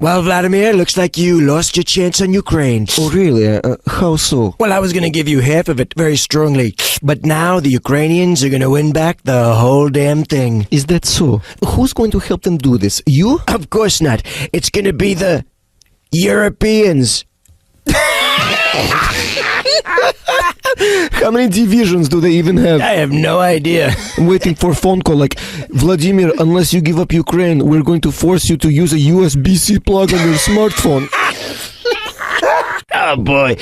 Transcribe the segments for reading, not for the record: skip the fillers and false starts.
Well, Vladimir, looks like you lost your chance on Ukraine. Oh, really? How so? Well, I was going to give you half of it very strongly, but now the Ukrainians are going to win back the whole damn thing. Is that so? Who's going to help them do this? You? Of course not. It's going to be the Europeans. How many divisions do they even have? I have no idea. I'm waiting for a phone call like, Vladimir, unless you give up Ukraine, we're going to force you to use a USB-C plug on your smartphone. Oh boy.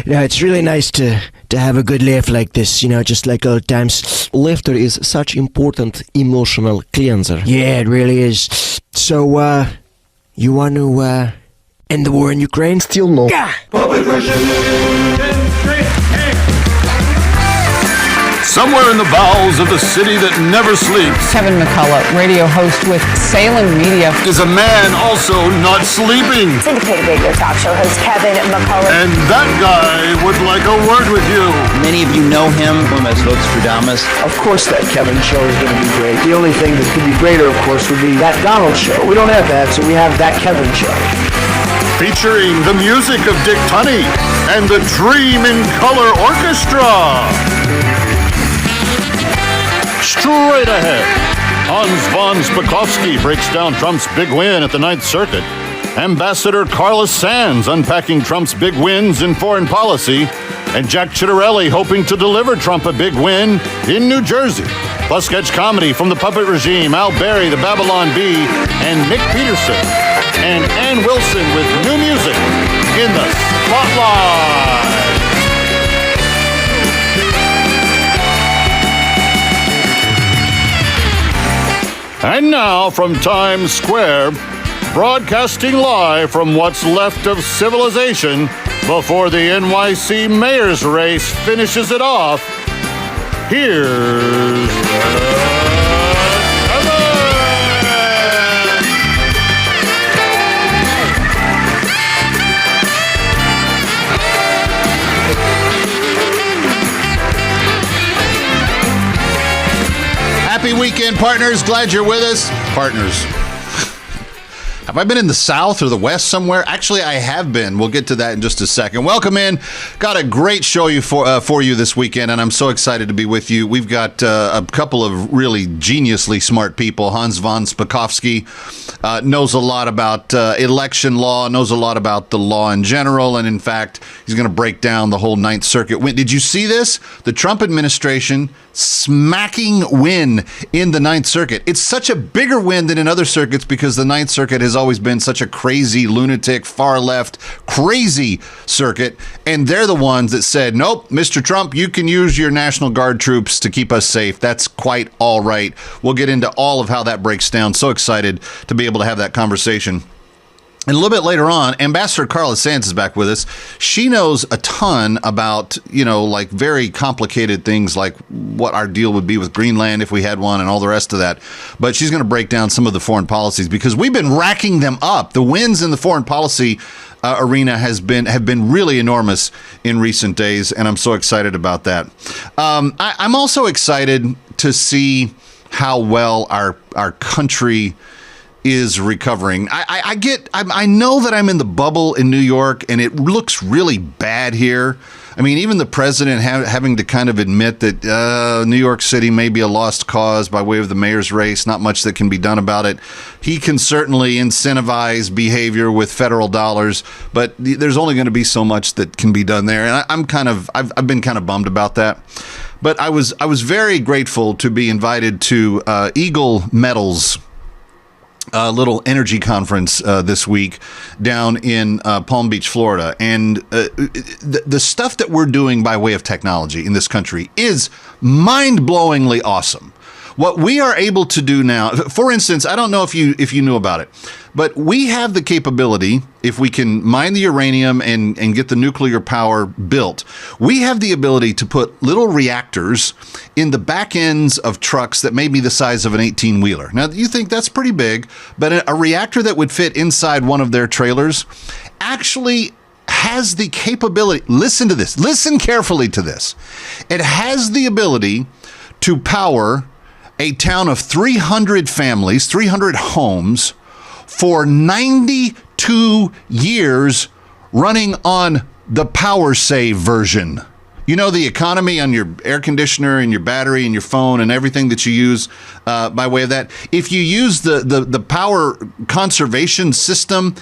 No, it's really nice to have a good laugh like this, just like old times. Laughter is such important emotional cleanser. Yeah, it really is. So, you want to end the war in Ukraine? Still no. Somewhere in the bowels of the city that never sleeps, Kevin McCullough, radio host with Salem Media, is a man also not sleeping. Syndicated radio talk show host Kevin McCullough. And that guy would like a word with you. Many of you know him as Nostradamus. Of course that Kevin show is going to be great. The only thing that could be greater, of course, would be that Donald show. We don't have that, so we have that Kevin show. Featuring the music of Dick Tunney and the Dream in Color Orchestra. Straight ahead, Hans von Spakovsky breaks down Trump's big win at the Ninth Circuit. Ambassador Carla Sands unpacking Trump's big wins in foreign policy. And Jack Ciattarelli hoping to deliver Trump a big win in New Jersey. Plus sketch comedy from the puppet regime, Al Berry, the Babylon Bee, and Nick Peterson. And Ann Wilson with new music in the Spotlight. And now from Times Square, broadcasting live from what's left of civilization before the NYC mayor's race finishes it off, here's Happy weekend, partners. Glad you're with us. Partners. Have I been in the South or the West somewhere? Actually, I have been. We'll get to that in just a second. Welcome in. Got a great show for you this weekend, and I'm so excited to be with you. We've got a couple of really geniusly smart people. Hans von Spakovsky knows a lot about election law, knows a lot about the law in general, and in fact, he's going to break down the whole Ninth Circuit. Did you see this? The Trump administration smacking win in the Ninth Circuit. It's such a bigger win than in other circuits because the Ninth Circuit has always been such a crazy, lunatic, far left, crazy circuit. And they're the ones that said, nope, Mr. Trump, you can use your National Guard troops to keep us safe. That's quite all right. We'll get into all of how that breaks down. So excited to be able to have that conversation. And a little bit later on, Ambassador Carla Sands is back with us. She knows a ton about, like very complicated things like what our deal would be with Greenland if we had one and all the rest of that. But she's going to break down some of the foreign policies because we've been racking them up. The wins in the foreign policy arena have been really enormous in recent days, and I'm so excited about that. I'm also excited to see how well our country is recovering. I know that I'm in the bubble in New York and it looks really bad here. I mean, even the president having to kind of admit that New York City may be a lost cause by way of the mayor's race, not much that can be done about it. He can certainly incentivize behavior with federal dollars, but there's only going to be so much that can be done there. And I've been kind of bummed about that. But I was very grateful to be invited to Eagle Metals, a little energy conference this week down in Palm Beach, Florida. And the stuff that we're doing by way of technology in this country is mind-blowingly awesome. What we are able to do now, for instance, I don't know if you knew about it, but we have the capability, if we can mine the uranium and get the nuclear power built, we have the ability to put little reactors in the back ends of trucks that may be the size of an 18-wheeler. Now, you think that's pretty big, but a reactor that would fit inside one of their trailers actually has the capability, listen to this, listen carefully to this. It has the ability to power a town of 300 families, 300 homes, for 92 years running on the power save version. You know, the economy on your air conditioner and your battery and your phone and everything that you use by way of that. If you use the power conservation system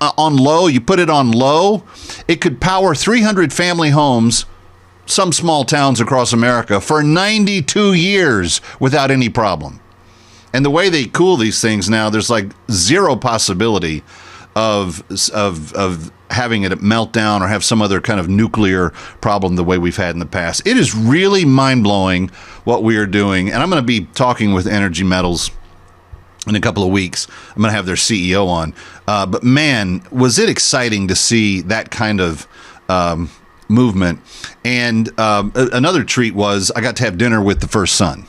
on low, you put it on low, it could power 300 family homes, some small towns across America, for 92 years without any problem. And the way they cool these things now, there's like zero possibility of having it melt down or have some other kind of nuclear problem the way we've had in the past. It is really mind-blowing what we are doing. And I'm going to be talking with Energy Metals in a couple of weeks. I'm going to have their CEO on. But man, was it exciting to see that kind of movement. And another treat was I got to have dinner with the first son.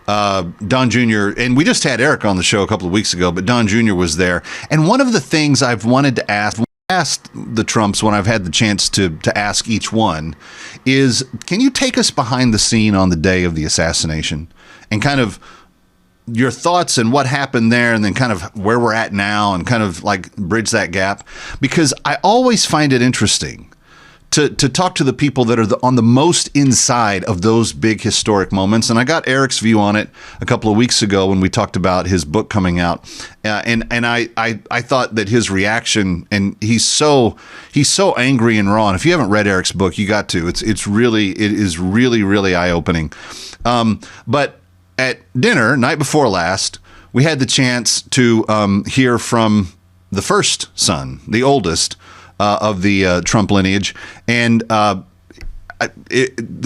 Don Jr., and we just had Eric on the show a couple of weeks ago, but Don Jr. was there. And one of the things I've wanted to asked the Trumps when I've had the chance to ask each one is, can you take us behind the scene on the day of the assassination and kind of your thoughts and what happened there, and then kind of where we're at now and kind of like bridge that gap? Because I always find it interesting to talk to the people that are on the most inside of those big historic moments. And I got Eric's view on it a couple of weeks ago when we talked about his book coming out. And I thought that his reaction, and he's so angry and raw. And if you haven't read Eric's book, you got to. It is really eye-opening. But at dinner, night before last, we had the chance to hear from the first son, the oldest, of the Trump lineage, and the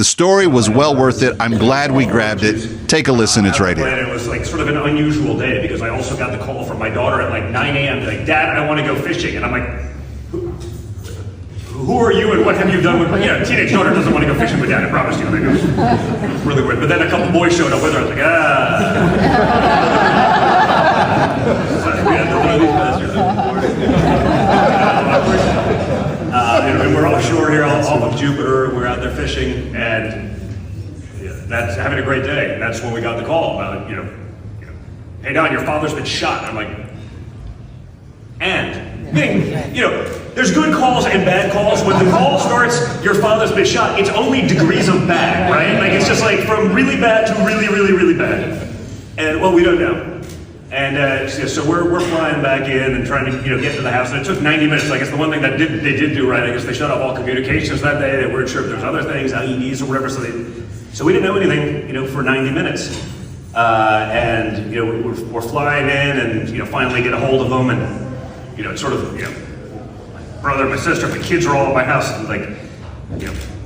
story was well worth it. I'm glad we grabbed it. Take a listen. It's right here. It was like sort of an unusual day because I also got the call from my daughter at like 9 a.m. Like, Dad, I want to go fishing, and I'm like, who are you and what have you done with? A teenage daughter doesn't want to go fishing with Dad. I promise you. Like, it was really weird. But then a couple boys showed up with her. I was like, and we're offshore here off of Jupiter. We're out there fishing, and that's having a great day. And that's when we got the call about, hey Don, your father's been shot. And I'm like, there's good calls and bad calls. When the call starts, your father's been shot, it's only degrees of bad, right? Like, it's just like from really bad to really, really, really bad. And well, we don't know. And so we're flying back in and trying to get to the house, and it took 90 minutes. I guess the one thing that they did do right, I guess they shut off all communications that day. They weren't sure if there was other things, IEDs or whatever. So we didn't know anything, for 90 minutes. And we're flying in, and finally get a hold of them, and it's sort of my brother, my sister, my kids are all at my house, and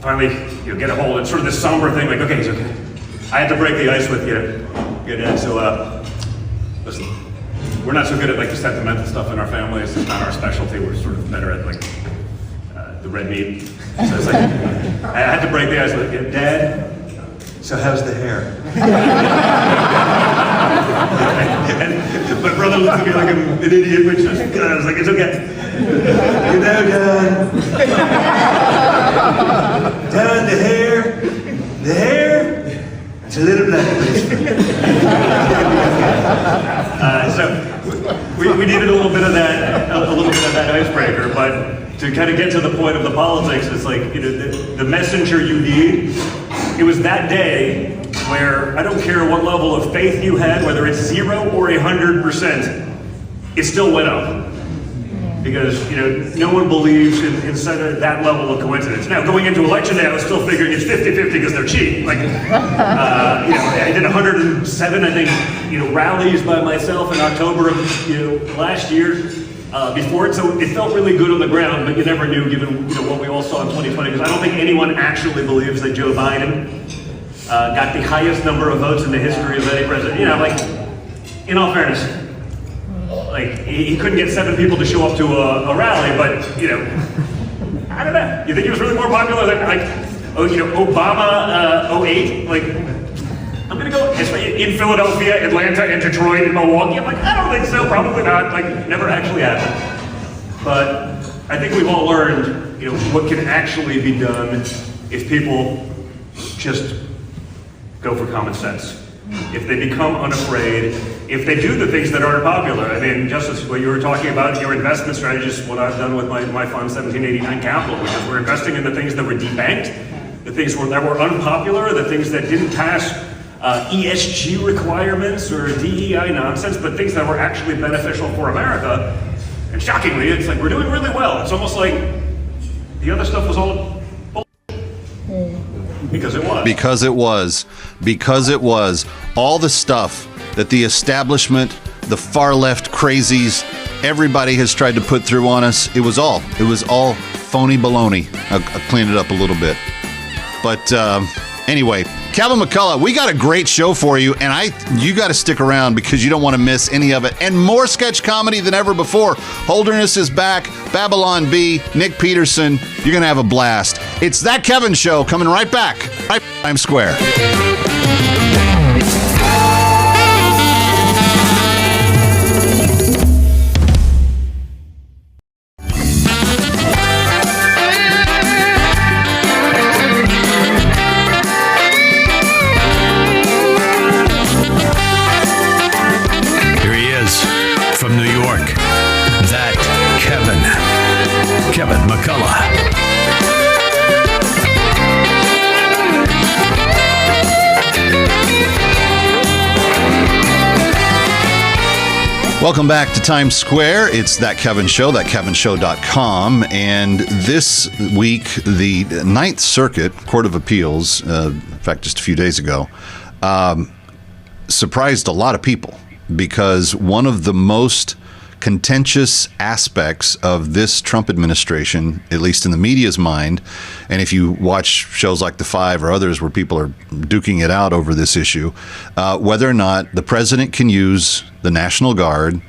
finally get a hold. It's sort of this somber thing, like, okay, it's okay. I had to break the ice with you, Dad. So listen, we're not so good at the sentimental stuff in our family. It's just not our specialty. We're sort of better at the red meat. So it's like I had to break the ice with you, Dad. So how's the hair? And my brother looked at me like I'm an idiot, which I was like, it's okay. Dad. Dad, the hair, it's a little black. So we needed a little bit of that icebreaker, but to kind of get to the point of the politics, it's like the messenger you need. It was that day where I don't care what level of faith you had, whether it's 0 or 100%, it still went up. Because no one believes in that level of coincidence. Now, going into election day, I was still figuring it's 50-50 because they're cheap. I did 107, I think, rallies by myself in October of last year. Before it, so it felt really good on the ground, but you never knew, given what we all saw in 2020. Because I don't think anyone actually believes that Joe Biden got the highest number of votes in the history of any president. In all fairness. He couldn't get 7 people to show up to a rally, but, I don't know. You think he was really more popular than, Obama 08? I'm going to go in Philadelphia, Atlanta, and Detroit, and Milwaukee. I'm like, I don't think so, probably not. Never actually happened. But I think we've all learned, what can actually be done if people just go for common sense. If they become unafraid, if they do the things that aren't popular. I mean, Justice, what you were talking about, your investment strategy is what I've done with my fund 1789 Capital, which is we're investing in the things that were debanked, the things that were unpopular, the things that didn't pass ESG requirements or DEI nonsense, but things that were actually beneficial for America. And shockingly, it's like we're doing really well. It's almost like the other stuff was all bullshit. Because it was. Because it was. All the stuff that the establishment, the far left crazies, everybody has tried to put through on us. It was all phony baloney. I'll clean it up a little bit. But anyway, Kevin McCullough, we got a great show for you, and you got to stick around because you don't want to miss any of it. And more sketch comedy than ever before. Holderness is back, Babylon B, Nick Peterson. You're going to have a blast. It's That Kevin Show coming right back. Right Times Square. From New York, that Kevin McCullough. Welcome back to Times Square. It's That Kevin Show, thatkevinshow.com. And this week, the Ninth Circuit Court of Appeals, in fact, just a few days ago, surprised a lot of people. Because one of the most contentious aspects of this Trump administration, at least in the media's mind, and if you watch shows like The Five or others where people are duking it out over this issue, whether or not the president can use the National Guard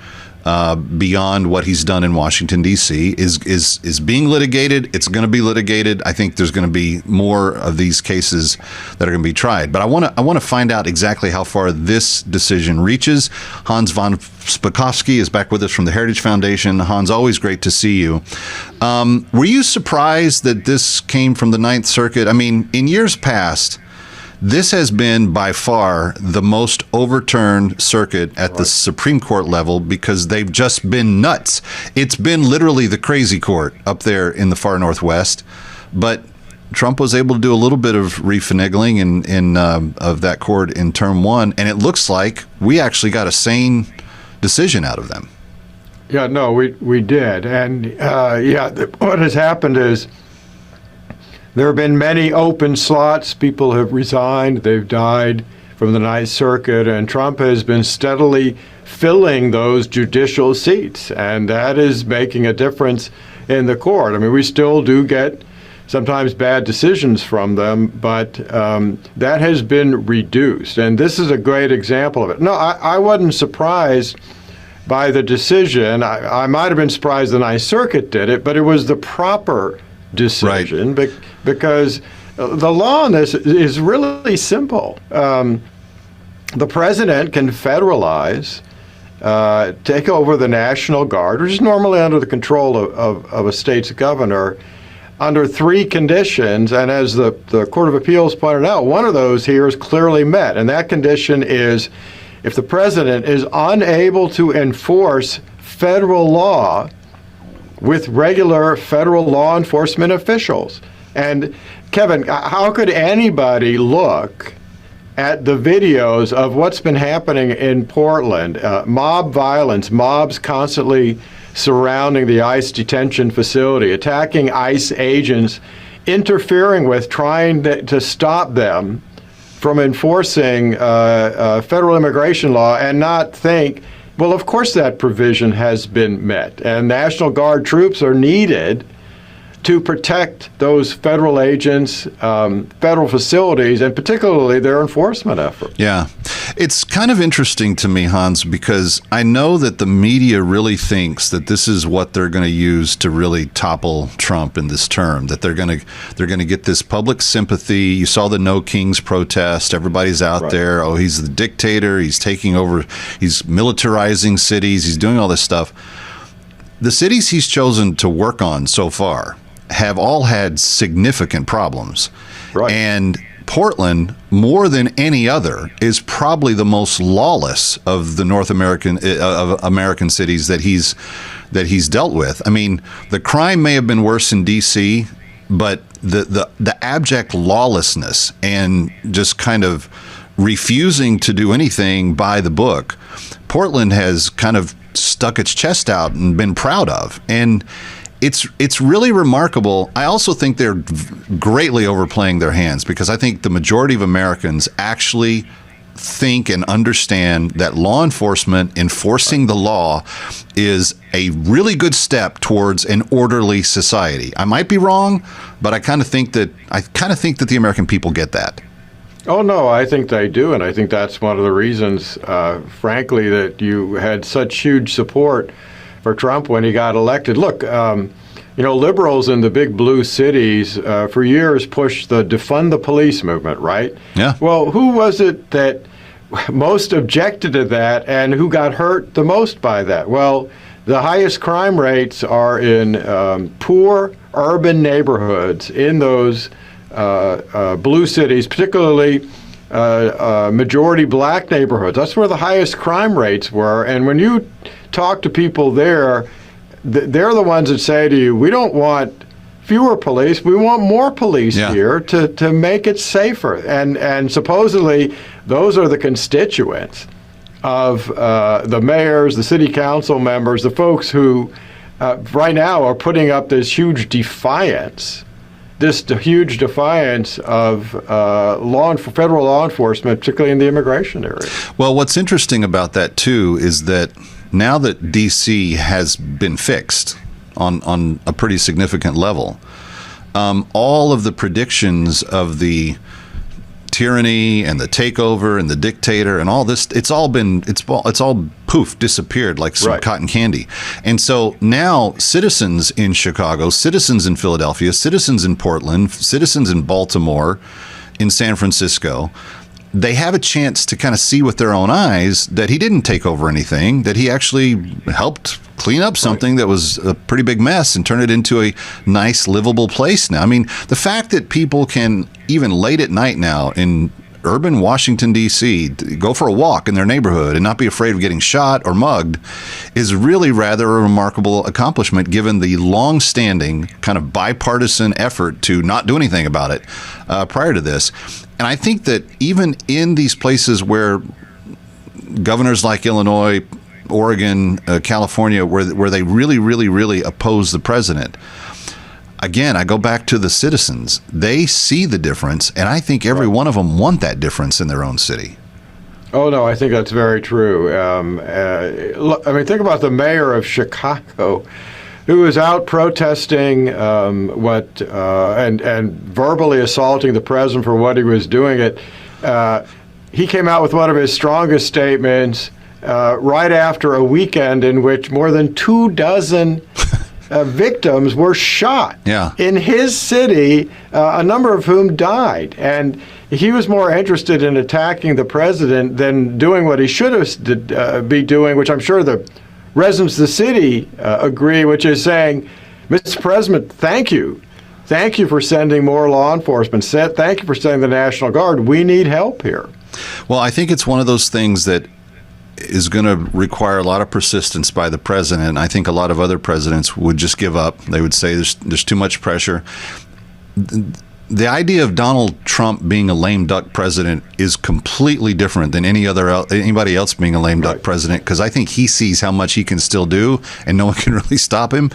beyond what he's done in Washington, D.C. is being litigated. It's going to be litigated. I think there's going to be more of these cases that are going to be tried. But I want to find out exactly how far this decision reaches. Hans von Spakovsky is back with us from the Heritage Foundation. Hans, always great to see you. Were you surprised that this came from the Ninth Circuit? I mean, in years past, this has been by far the most overturned circuit at the Supreme Court level because they've just been nuts. It's been literally the crazy court up there in the far Northwest. But Trump was able to do a little bit of refinagling of that court in term one, and it looks like we actually got a sane decision out of them. Yeah, no, we did. And what has happened is there have been many open slots. People have resigned. They've died from the Ninth Circuit, and Trump has been steadily filling those judicial seats, and that is making a difference in the court. I mean, we still do get sometimes bad decisions from them, but that has been reduced, and this is a great example of it. No, I wasn't surprised by the decision. I might have been surprised the Ninth Circuit did it, but it was the proper decision, right? Because the law on this is really simple. The president can federalize, take over the National Guard, which is normally under the control of a state's governor, under three conditions. And as the Court of Appeals pointed out, one of those here is clearly met. And that condition is if the president is unable to enforce federal law with regular federal law enforcement officials. And Kevin, how could anybody look at the videos of what's been happening in Portland, mob violence, mobs constantly surrounding the ICE detention facility, attacking ICE agents, interfering with, trying to stop them from enforcing federal immigration law, and not think, well, of course that provision has been met, and National Guard troops are needed to protect those federal agents, federal facilities, and particularly their enforcement efforts. Yeah. It's kind of interesting to me, Hans, because I know that the media really thinks that this is what they're going to use to really topple Trump in this term, that they're going to get this public sympathy. You saw the No Kings protest. Everybody's out there. Oh, he's the dictator. He's taking over. He's militarizing cities. He's doing all this stuff. The cities he's chosen to work on so far have all had significant problems. Right. And Portland, more than any other, is probably the most lawless of the North American of American cities that he's dealt with. I mean, the crime may have been worse in D.C., but the abject lawlessness and just kind of refusing to do anything by the book, Portland has kind of stuck its chest out and been proud of. And it's really remarkable. I also think they're greatly overplaying their hands, because I think the majority of Americans actually think and understand that law enforcement enforcing the law is a really good step towards an orderly society. I might be wrong, but I kind of think that the American people get that. Oh, no, I think they do. And I think that's one of the reasons, frankly, that you had such huge support for Trump when he got elected. Look, liberals in the big blue cities for years pushed the defund the police movement, right? Yeah. Well, who was it that most objected to that, and who got hurt the most by that? Well, the highest crime rates are in poor urban neighborhoods in those blue cities, particularly majority black neighborhoods. That's where the highest crime rates were. And when you talk to people there, they're the ones that say to you, we don't want fewer police, we want more police here to make it safer. And supposedly those are the constituents of the mayors, the city council members, the folks who right now are putting up this huge defiance of federal law enforcement, particularly in the immigration area. Well, what's interesting about that, too, is that now that D.C. has been fixed on a pretty significant level, all of the predictions of the tyranny and the takeover and the dictator and all this, it's all poof, disappeared like some cotton candy. And so now citizens in Chicago, citizens in Philadelphia, citizens in Portland, citizens in Baltimore, in San Francisco, they have a chance to kind of see with their own eyes that he didn't take over anything, that he actually helped clean up something that was a pretty big mess and turn it into a nice, livable place now. I mean, the fact that people can, even late at night now in urban Washington, D.C., go for a walk in their neighborhood and not be afraid of getting shot or mugged is really rather a remarkable accomplishment, given the long-standing kind of bipartisan effort to not do anything about it prior to this. And I think that even in these places where governors like Illinois, Oregon, California, where they really, really, really oppose the president, again, I go back to the citizens. They see the difference, and I think every one of them want that difference in their own city. Oh, no, I think that's very true. Think about the mayor of Chicago, who was out protesting and verbally assaulting the president for what he was doing. He came out with one of his strongest statements right after a weekend in which more than 24 victims were shot in his city, a number of whom died. And he was more interested in attacking the president than doing what he should be doing, which I'm sure the residents of the city agree, which is saying, Mr. President, thank you. Thank you for sending more law enforcement. Thank you for sending the National Guard. We need help here. Well, I think it's one of those things that is going to require a lot of persistence by the president. I think a lot of other presidents would just give up. They would say there's too much pressure. The idea of Donald Trump being a lame duck president is completely different than anybody else being a lame duck president, because I think he sees how much he can still do and no one can really stop him.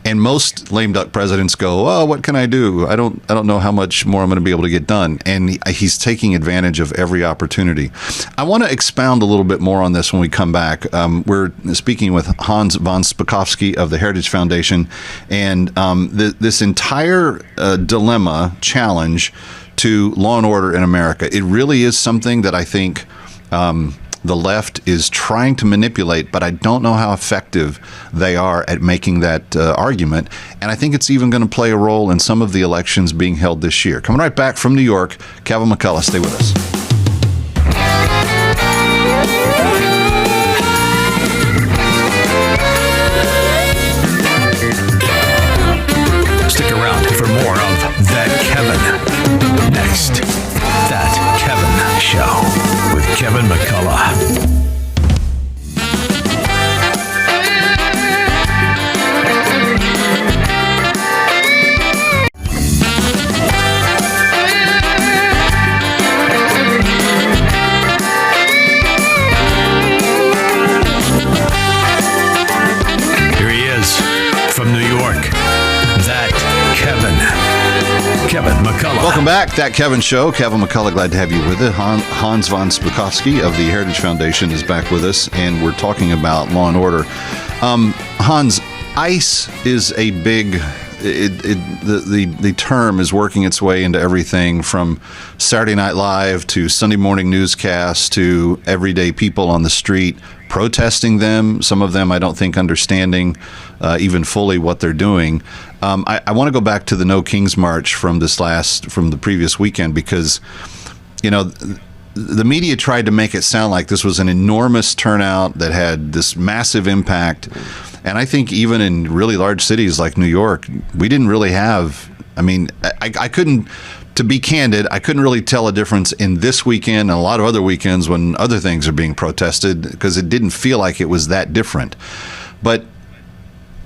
And most lame duck presidents go, "Oh, what can I do? I don't know how much more I'm going to be able to get done." And he's taking advantage of every opportunity. I want to expound a little bit more on this when we come back. We're speaking with Hans von Spakovsky of the Heritage Foundation, and this entire challenge to law and order in America. It really is something that I think the left is trying to manipulate, but I don't know how effective they are at making that argument. And I think it's even going to play a role in some of the elections being held this year. Coming right back from New York, Kevin McCullough. Stay with us. Stick around for more of That Kevin next. McCullough. Welcome back. That Kevin Show. Kevin McCullough, glad to have you with us. Hans von Spakovsky of the Heritage Foundation is back with us, and we're talking about law and order. Hans, ICE is a big... The term is working its way into everything from Saturday Night Live to Sunday morning newscasts to everyday people on the street protesting them. Some of them I don't think understanding even fully what they're doing. I want to go back to the No Kings March from the previous weekend because, you know, the media tried to make it sound like this was an enormous turnout that had this massive impact. And I think even in really large cities like New York, we didn't really have, I mean, I couldn't, to be candid, I couldn't really tell a difference in this weekend and a lot of other weekends when other things are being protested because it didn't feel like it was that different. But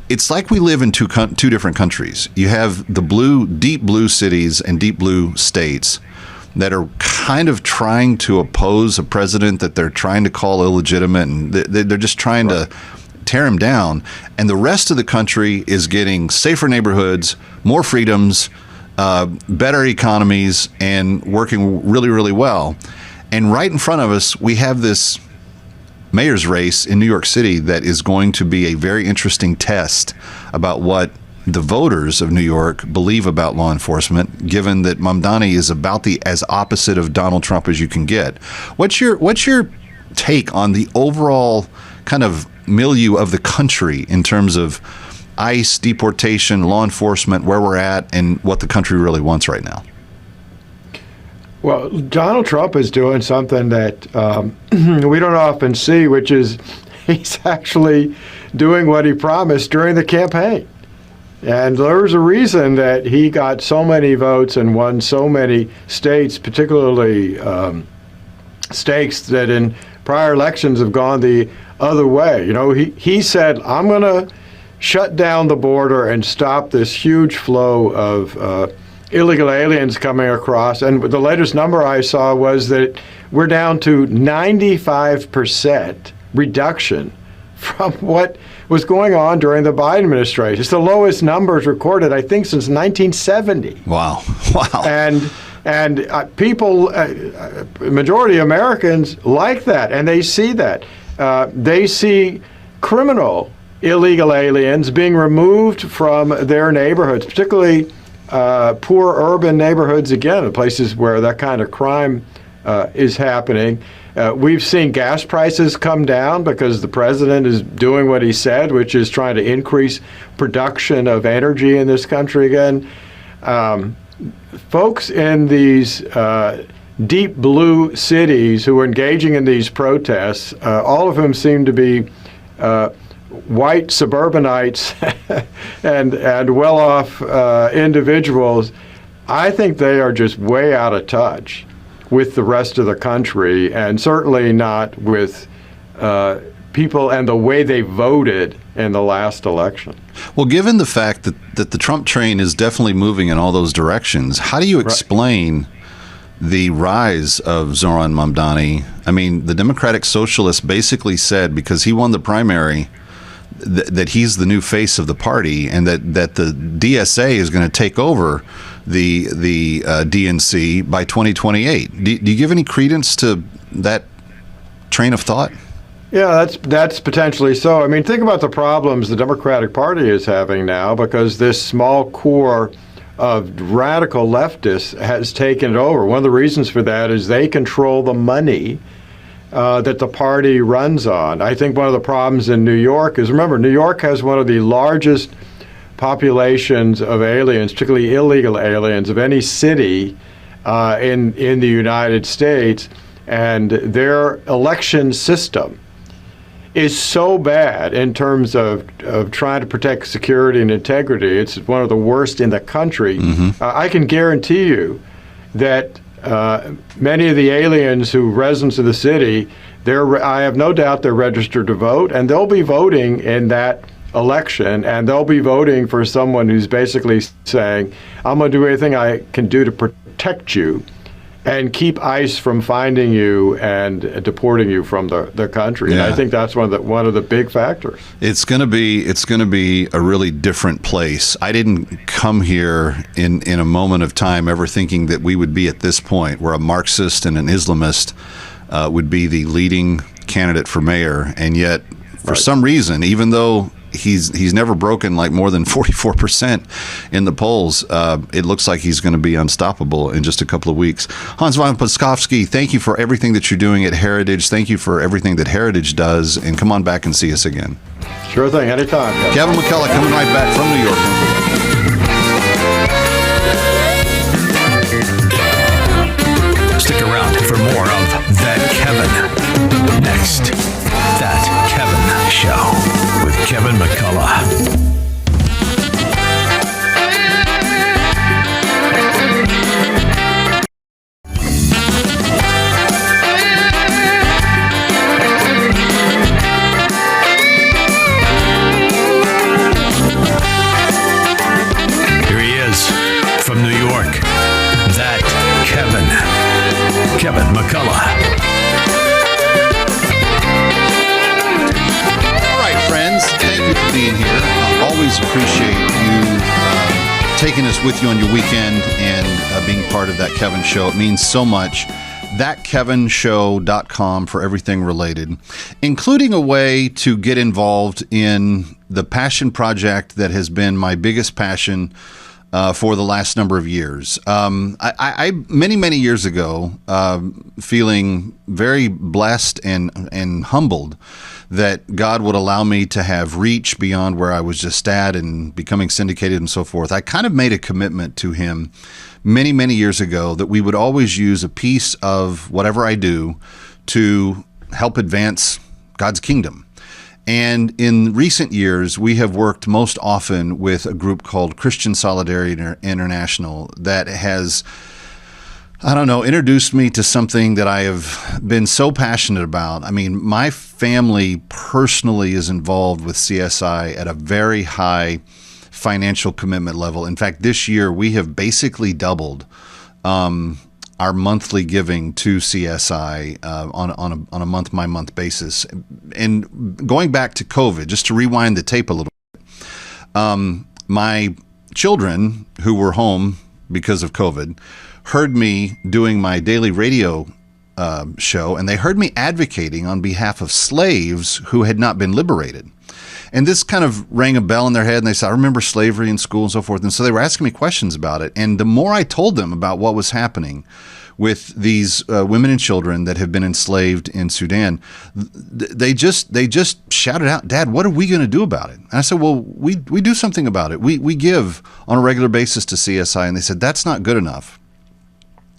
it's like we live in two different countries. You have the deep blue cities and deep blue states that are kind of trying to oppose a president that they're trying to call illegitimate, and they're just trying to tear him down, and the rest of the country is getting safer neighborhoods, more freedoms, better economies, and working really, really well. And right in front of us, we have this mayor's race in New York City that is going to be a very interesting test about what the voters of New York believe about law enforcement, given that Mamdani is about as opposite of Donald Trump as you can get. What's your take on the overall kind of milieu of the country in terms of ICE, deportation, law enforcement, where we're at, and what the country really wants right now? Well, Donald Trump is doing something that we don't often see, which is he's actually doing what he promised during the campaign. And there's a reason that he got so many votes and won so many states, particularly states that in prior elections have gone the other way. You know, he said, I'm going to shut down the border and stop this huge flow of illegal aliens coming across. And the latest number I saw was that we're down to 95% reduction from what was going on during the Biden administration. It's the lowest numbers recorded, I think, since 1970. Wow. And people, majority of Americans like that, and they see that. They see criminal illegal aliens being removed from their neighborhoods, particularly poor urban neighborhoods, again, places where that kind of crime is happening. We've seen gas prices come down because the president is doing what he said, which is trying to increase production of energy in this country again. Folks in these deep blue cities who are engaging in these protests, all of whom seem to be white suburbanites and well-off individuals, I think they are just way out of touch with the rest of the country, and certainly not with people and the way they voted in the last election. Well, given the fact that the Trump train is definitely moving in all those directions, how do you explain the rise of Zoran Mamdani? I mean, the Democratic Socialists basically said, because he won the primary, that he's the new face of the party, and that the DSA is going to take over the DNC by 2028. Do you give any credence to that train of thought? Yeah, that's potentially so. I mean, think about the problems the Democratic Party is having now, because this small core of radical leftists has taken it over. One of the reasons for that is they control the money that the party runs on. I think one of the problems in New York is, remember, New York has one of the largest populations of aliens, particularly illegal aliens, of any city in the United States, and their election system is so bad in terms of trying to protect security and integrity. It's one of the worst in the country. Mm-hmm. I can guarantee you that many of the aliens who residents of the city, I have no doubt they're registered to vote, and they'll be voting in that election, and they'll be voting for someone who's basically saying, I'm going to do everything I can do to protect you. and keep ICE from finding you and deporting you from the country. And I think that's one of the big factors. It's going to be a really different place. I didn't come here in a moment of time ever thinking that we would be at this point where a Marxist and an Islamist would be the leading candidate for mayor, and yet for some reason, even though he's never broken like more than 44% in the polls, it looks like he's going to be unstoppable in just a couple of weeks. Hans von Spakovsky, thank you for everything that you're doing at Heritage. Thank you for everything that Heritage does, and come on back and see us again. Sure thing, anytime. Kevin McCullough coming right back from New York. Stick around for more of That Kevin. Next, That Kevin Show with Kevin McCullough. Here he is from New York. That Kevin McCullough. Friends, thank you for being here. I always appreciate you taking us with you on your weekend and being part of That Kevin Show. It means so much. ThatKevinShow.com for everything related, including a way to get involved in the passion project that has been my biggest passion for the last number of years. I many years ago, feeling very blessed and humbled that God would allow me to have reach beyond where I was just at and becoming syndicated and so forth. I kind of made a commitment to him many years ago that we would always use a piece of whatever I do to help advance God's kingdom. And in recent years, we have worked most often with a group called Christian Solidarity International that has, introduced me to something that I have been so passionate about. I mean, my family personally is involved with CSI at a very high financial commitment level. In fact, this year we have basically doubled our monthly giving to CSI on a month-by-month basis. And going back to COVID, just to rewind the tape a little bit, my children who were home because of COVID heard me doing my daily radio show, and they heard me advocating on behalf of slaves who had not been liberated. And this kind of rang a bell in their head, and they said, I remember slavery in school and so forth. And so they were asking me questions about it. And the more I told them about what was happening with these women and children that have been enslaved in Sudan, they just shouted out, Dad, what are we going to do about it? And I said, well, we do something about it. We give on a regular basis to CSI. And they said, that's not good enough.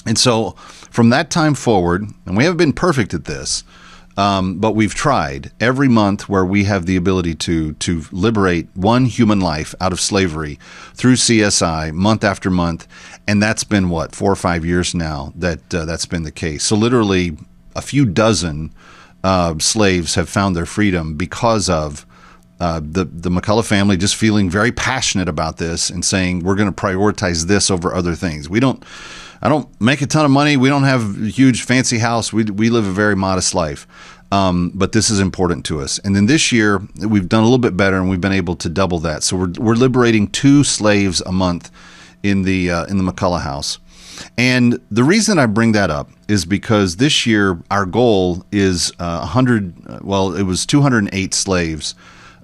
And so from that time forward, and we haven't been perfect at this, but we've tried every month where we have the ability to liberate one human life out of slavery through CSI month after month. And that's been 4 or 5 years now that's been the case. So literally a few dozen slaves have found their freedom because of the McCullough family just feeling very passionate about this and saying, we're going to prioritize this over other things. I don't make a ton of money. We don't have a huge fancy house. We live a very modest life. But this is important to us. And then this year we've done a little bit better, and we've been able to double that. So we're liberating 2 slaves a month in the McCullough house. And the reason I bring that up is because this year our goal is 208 slaves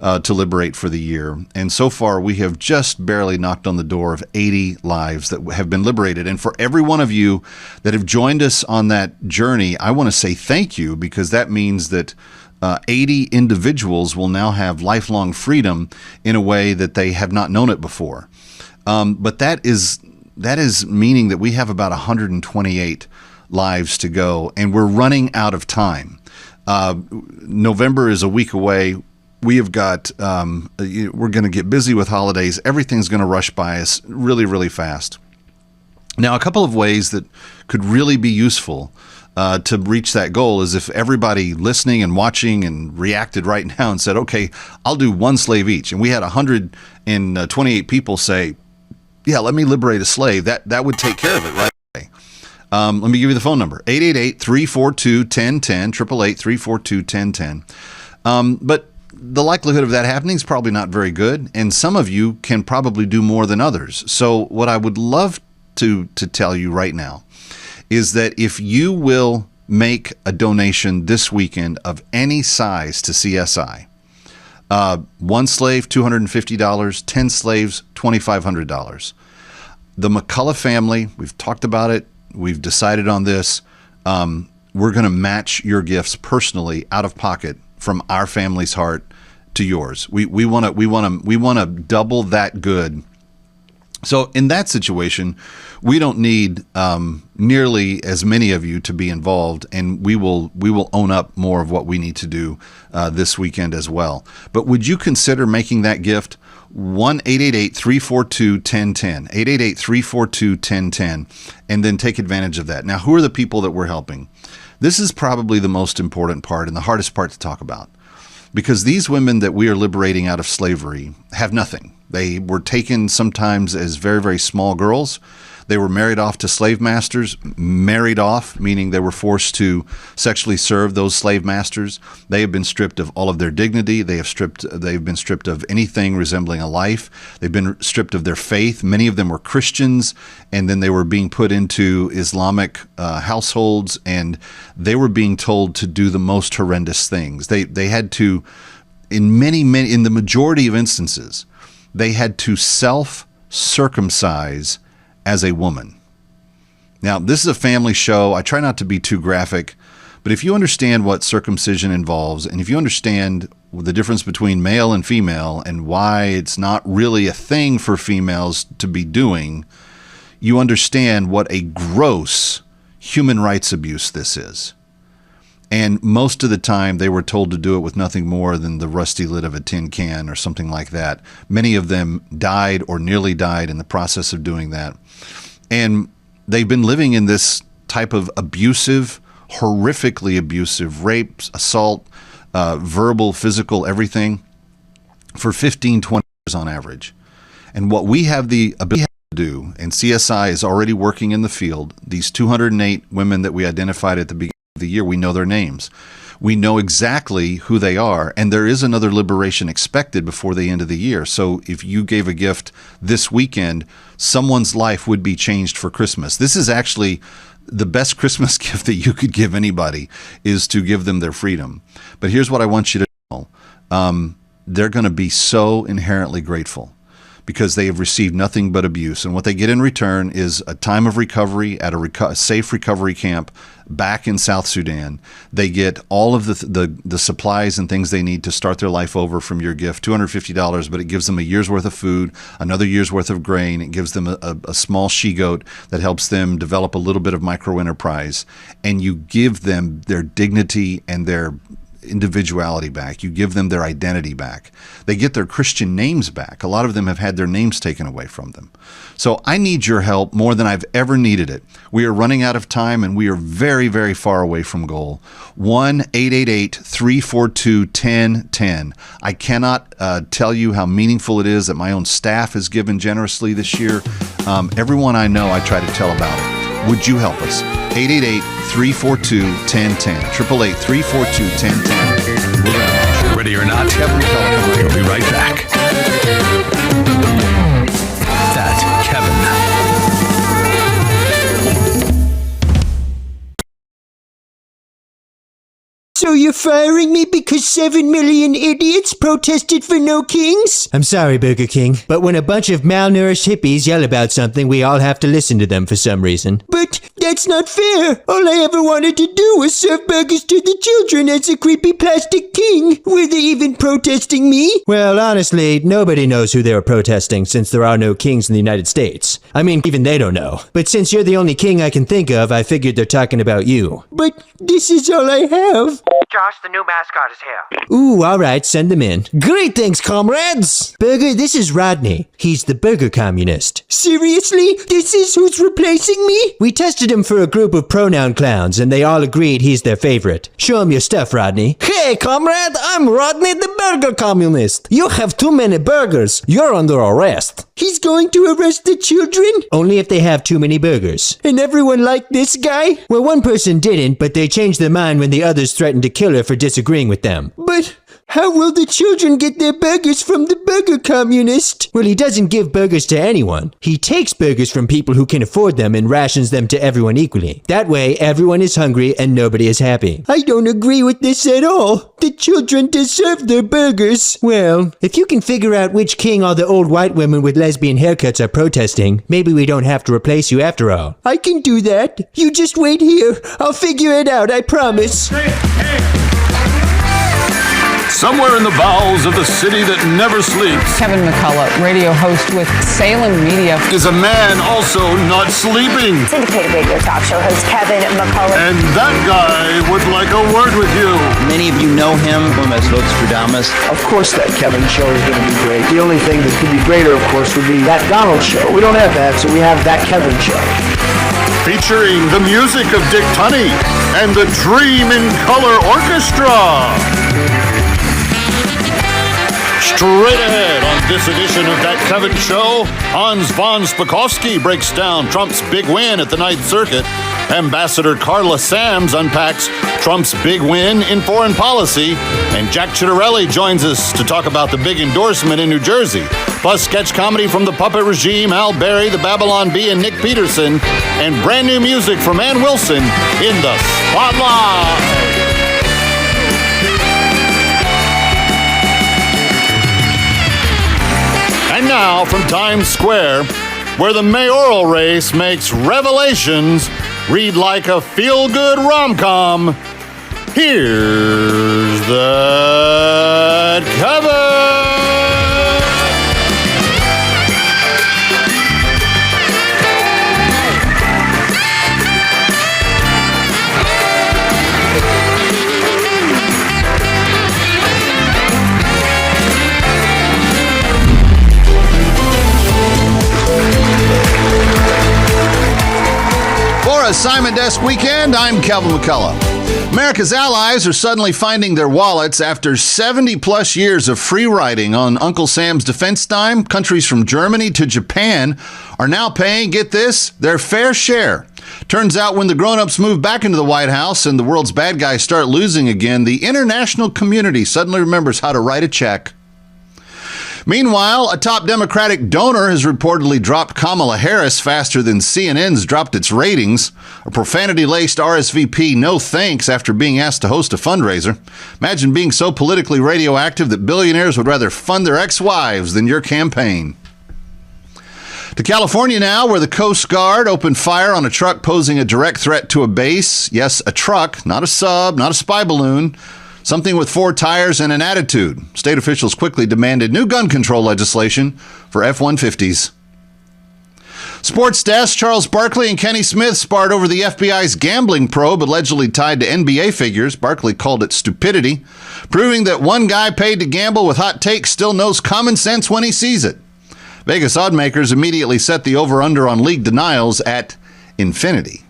to liberate for the year. And so far, we have just barely knocked on the door of 80 lives that have been liberated. And for every one of you that have joined us on that journey, I want to say thank you, because that means that 80 individuals will now have lifelong freedom in a way that they have not known it before. But that is meaning that we have about 128 lives to go, and we're running out of time. November is a week away. We have got, we're going to get busy with holidays. Everything's going to rush by us really fast. Now, a couple of ways that could really be useful to reach that goal is if everybody listening and watching and reacted right now and said, okay, I'll do 1 slave each. And we had 128 people say, yeah, let me liberate a slave. That would take care of it right away. Let me give you the phone number, 888-342-1010, 888-342-1010. But the likelihood of that happening is probably not very good, and some of you can probably do more than others. So what I would love to tell you right now is that if you will make a donation this weekend of any size to CSI, 1 slave, $250, 10 slaves, $2,500. The McCullough family, we've talked about it, we've decided on this. We're going to match your gifts personally out of pocket from our family's heart to yours. We want to double that good. So in that situation, we don't need nearly as many of you to be involved, and we will own up more of what we need to do this weekend as well. But would you consider making that gift? 1-888-342-1010, 888-342-1010, and then take advantage of that. Now, who are the people that we're helping? This is probably the most important part and the hardest part to talk about, because these women that we are liberating out of slavery have nothing. They were taken sometimes as very, very small girls. They were married off to slave masters, married off, meaning they were forced to sexually serve those slave masters. They have been stripped of all of their dignity. They've been stripped of anything resembling a life. They've been stripped of their faith. Many of them were Christians, and then they were being put into Islamic households, and they were being told to do the most horrendous things. They had to, in the majority of instances, they had to self-circumcise as a woman. Now, this is a family show. I try not to be too graphic, but if you understand what circumcision involves, and if you understand the difference between male and female and why it's not really a thing for females to be doing, you understand what a gross human rights abuse this is. And most of the time, they were told to do it with nothing more than the rusty lid of a tin can or something like that. Many of them died or nearly died in the process of doing that. And they've been living in this type of abusive, horrifically abusive, rape, assault, verbal, physical, everything, for 15, 20 years on average. And what we have the ability to do, and CSI is already working in the field, these 208 women that we identified at the beginning of the year, we know their names. We know exactly who they are, and there is another liberation expected before the end of the year. So if you gave a gift this weekend, someone's life would be changed for Christmas. This is actually the best Christmas gift that you could give anybody, is to give them their freedom. But here's what I want you to know. They're going to be so inherently grateful, because they have received nothing but abuse. And what they get in return is a time of recovery at a safe recovery camp back in South Sudan. They get all of the supplies and things they need to start their life over from your gift, $250, but it gives them a year's worth of food, another year's worth of grain. It gives them a small she-goat that helps them develop a little bit of micro-enterprise. And you give them their dignity and their individuality back. You give them their identity back. They get their Christian names back. A lot of them have had their names taken away from them. So I need your help more than I've ever needed it. We are running out of time, and we are very, very far away from goal. 1-888-342-1010. I cannot tell you how meaningful it is that my own staff has given generously this year. Everyone I know, I try to tell about it. Would you help us? 888-342-1010. 888-342-1010. Ready or not, Kevin McCullough. we'll be right back. That Kevin. So you're firing me because 7 million idiots protested for no kings? I'm sorry, Burger King, but when a bunch of malnourished hippies yell about something, we all have to listen to them for some reason. But that's not fair. All I ever wanted to do was serve burgers to the children as a creepy plastic king. Were they even protesting me? Well, honestly, nobody knows who they were protesting, since there are no kings in the United States. I mean, even they don't know. But since you're the only king I can think of, I figured they're talking about you. But this is all I have. Josh, the new mascot is here. Ooh, all right, send them in. Greetings, comrades! Burger, this is Rodney. He's the burger communist. Seriously? This is who's replacing me? We tested him him for a group of pronoun clowns, and they all agreed he's their favorite. Show him your stuff, Rodney. Hey, comrade, I'm Rodney the Burger Communist. You have too many burgers. You're under arrest. He's going to arrest the children? Only if they have too many burgers. And everyone liked this guy? Well, one person didn't, but they changed their mind when the others threatened to kill her for disagreeing with them. But how will the children get their burgers from the burger communist? Well, he doesn't give burgers to anyone. He takes burgers from people who can afford them and rations them to everyone equally. That way, everyone is hungry and nobody is happy. I don't agree with this at all. The children deserve their burgers. Well, if you can figure out which king all the old white women with lesbian haircuts are protesting, maybe we don't have to replace you after all. I can do that. You just wait here. I'll figure it out, I promise. Somewhere in the bowels of the city that never sleeps Kevin McCullough, radio host with Salem Media, is a man also not sleeping. Syndicated radio talk show host Kevin McCullough. And that guy would like a word with you. Many of you know him as Nostradamus. Of course that Kevin show is going to be great. The only thing that could be greater, of course, would be that Donald show. We don't have that, so we have that Kevin show. Featuring the music of Dick Tunney and the Dream in Color Orchestra. Straight ahead on this edition of That Kevin Show, Hans von Spakovsky breaks down Trump's big win at the Ninth Circuit. Ambassador Carla unpacks Trump's big win in foreign policy. And Jack Ciattarelli joins us to talk about the big endorsement in New Jersey. Plus sketch comedy from the puppet regime, Al Berry, the Babylon Bee, and Nick Peterson. And brand new music from Ann Wilson in the Spotlight. And now, from Times Square, where the mayoral race makes revelations read like a feel-good rom-com, here's the Kevin! For a Simon Desk Weekend, I'm Kevin McCullough. America's allies are suddenly finding their wallets after 70-plus years of free riding on Uncle Sam's defense dime. Countries from Germany to Japan are now paying, get this, their fair share. Turns out when the grown-ups move back into the White House and the world's bad guys start losing again, the international community suddenly remembers how to write a check. Meanwhile, a top Democratic donor has reportedly dropped Kamala Harris faster than CNN's dropped its ratings. A profanity-laced RSVP no thanks after being asked to host a fundraiser. Imagine being so politically radioactive that billionaires would rather fund their ex-wives than your campaign. To California now, where the Coast Guard opened fire on a truck posing a direct threat to a base. Yes, a truck, not a sub, not a spy balloon. Something with 4 tires and an attitude. State officials quickly demanded new gun control legislation for F-150s. Sports desk, Charles Barkley and Kenny Smith sparred over the FBI's gambling probe allegedly tied to NBA figures. Barkley called it stupidity, proving that one guy paid to gamble with hot takes still knows common sense when he sees it. Vegas oddmakers immediately set the over-under on league denials at infinity.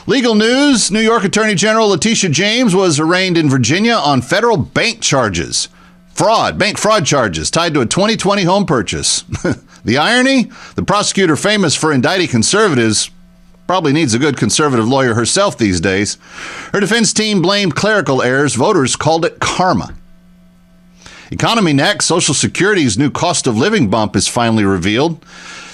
Legal news, New York Attorney General Letitia James was arraigned in Virginia on federal bank charges. Bank fraud charges tied to a 2020 home purchase. The irony? The prosecutor famous for indicting conservatives probably needs a good conservative lawyer herself these days. Her defense team blamed clerical errors. Voters called it karma. Economy next, Social Security's new cost of living bump is finally revealed.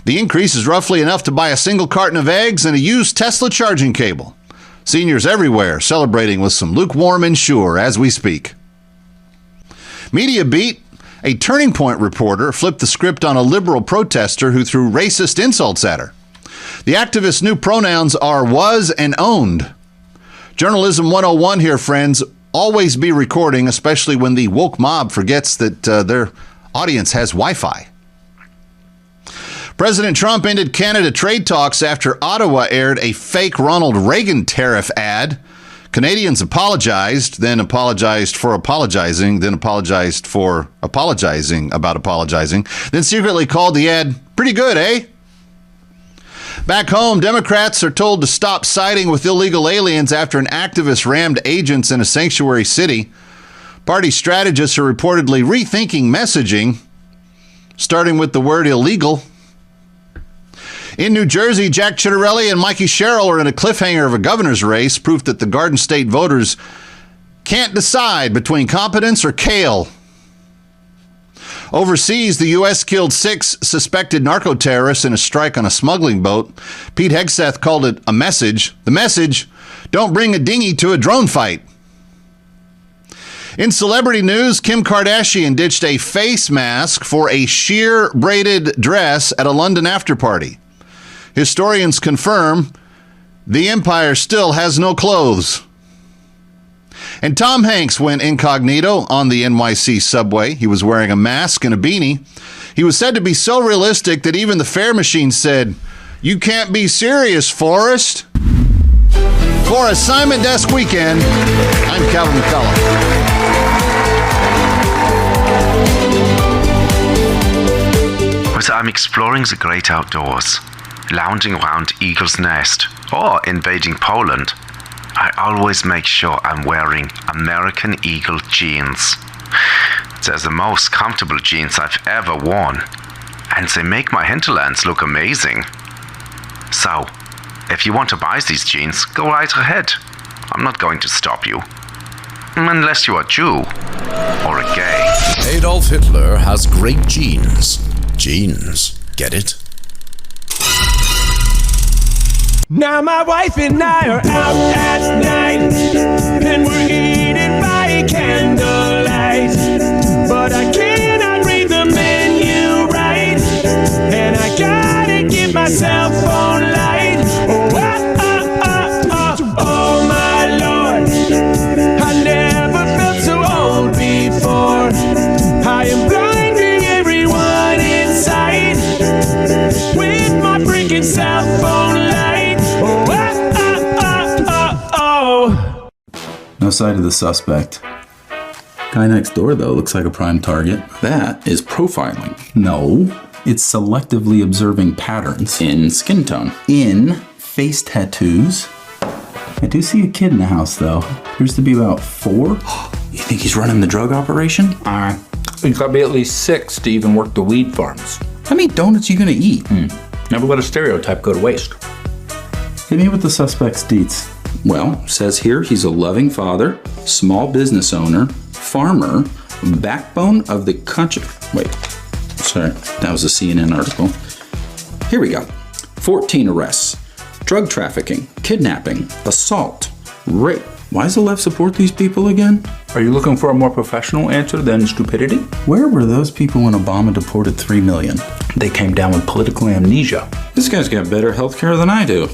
The increase is roughly enough to buy a single carton of eggs and a used Tesla charging cable. Seniors everywhere celebrating with some lukewarm Ensure as we speak. Media beat. A Turning Point reporter flipped the script on a liberal protester who threw racist insults at her. The activist's new pronouns are was and owned. Journalism 101 here, friends. Always be recording, especially when the woke mob forgets that their audience has Wi-Fi. President Trump ended Canada trade talks after Ottawa aired a fake Ronald Reagan tariff ad. Canadians apologized, then apologized for apologizing, then apologized for apologizing about apologizing, then secretly called the ad pretty good, eh? Back home, Democrats are told to stop siding with illegal aliens after an activist rammed agents in a sanctuary city. Party strategists are reportedly rethinking messaging, starting with the word illegal. In New Jersey, Jack Ciattarelli and Mikey Sherrill are in a cliffhanger of a governor's race, proof that the Garden State voters can't decide between competence or kale. Overseas, the U.S. killed 6 suspected narco-terrorists in a strike on a smuggling boat. Pete Hegseth called it a message. The message, don't bring a dinghy to a drone fight. In celebrity news, Kim Kardashian ditched a face mask for a sheer braided dress at a London afterparty. Historians confirm the empire still has no clothes. And Tom Hanks went incognito on the NYC subway. He was wearing a mask and a beanie. He was said to be so realistic that even the fare machine said, "You can't be serious, Forrest." For Assignment Desk Weekend, I'm Kevin McCullough. As I'm exploring the great outdoors, lounging around Eagle's Nest, or invading Poland, I always make sure I'm wearing American Eagle jeans. They're the most comfortable jeans I've ever worn, and they make my hinterlands look amazing. So, if you want to buy these jeans, go right ahead. I'm not going to stop you. Unless you are Jew or a gay. Adolf Hitler has great genes. Genes. Get it? Now my wife and I are out at night, and we're eating by candlelight. But I cannot read the menu right, and I gotta get my cell phone light. Oh my Lord, I never felt so old before. I am blinding everyone in sight with my freaking cell phone light. No sight of the suspect. Guy next door, though, looks like a prime target. That is profiling. No, it's selectively observing patterns in skin tone, in face tattoos. I do see a kid in the house, though. Appears to be about 4. You think he's running the drug operation? He's got to be at least 6 to even work the weed farms. How many donuts are you gonna eat? Never let a stereotype go to waste. Hit me with the suspect's deets. Well, says here he's a loving father, small business owner, farmer, backbone of the country. Wait, sorry, that was a CNN article. Here we go. 14 arrests, drug trafficking, kidnapping, assault, rape. Why does the left support these people again? Are you looking for a more professional answer than stupidity? Where were those people when Obama deported 3 million? They came down with political amnesia. This guy's got better health care than I do.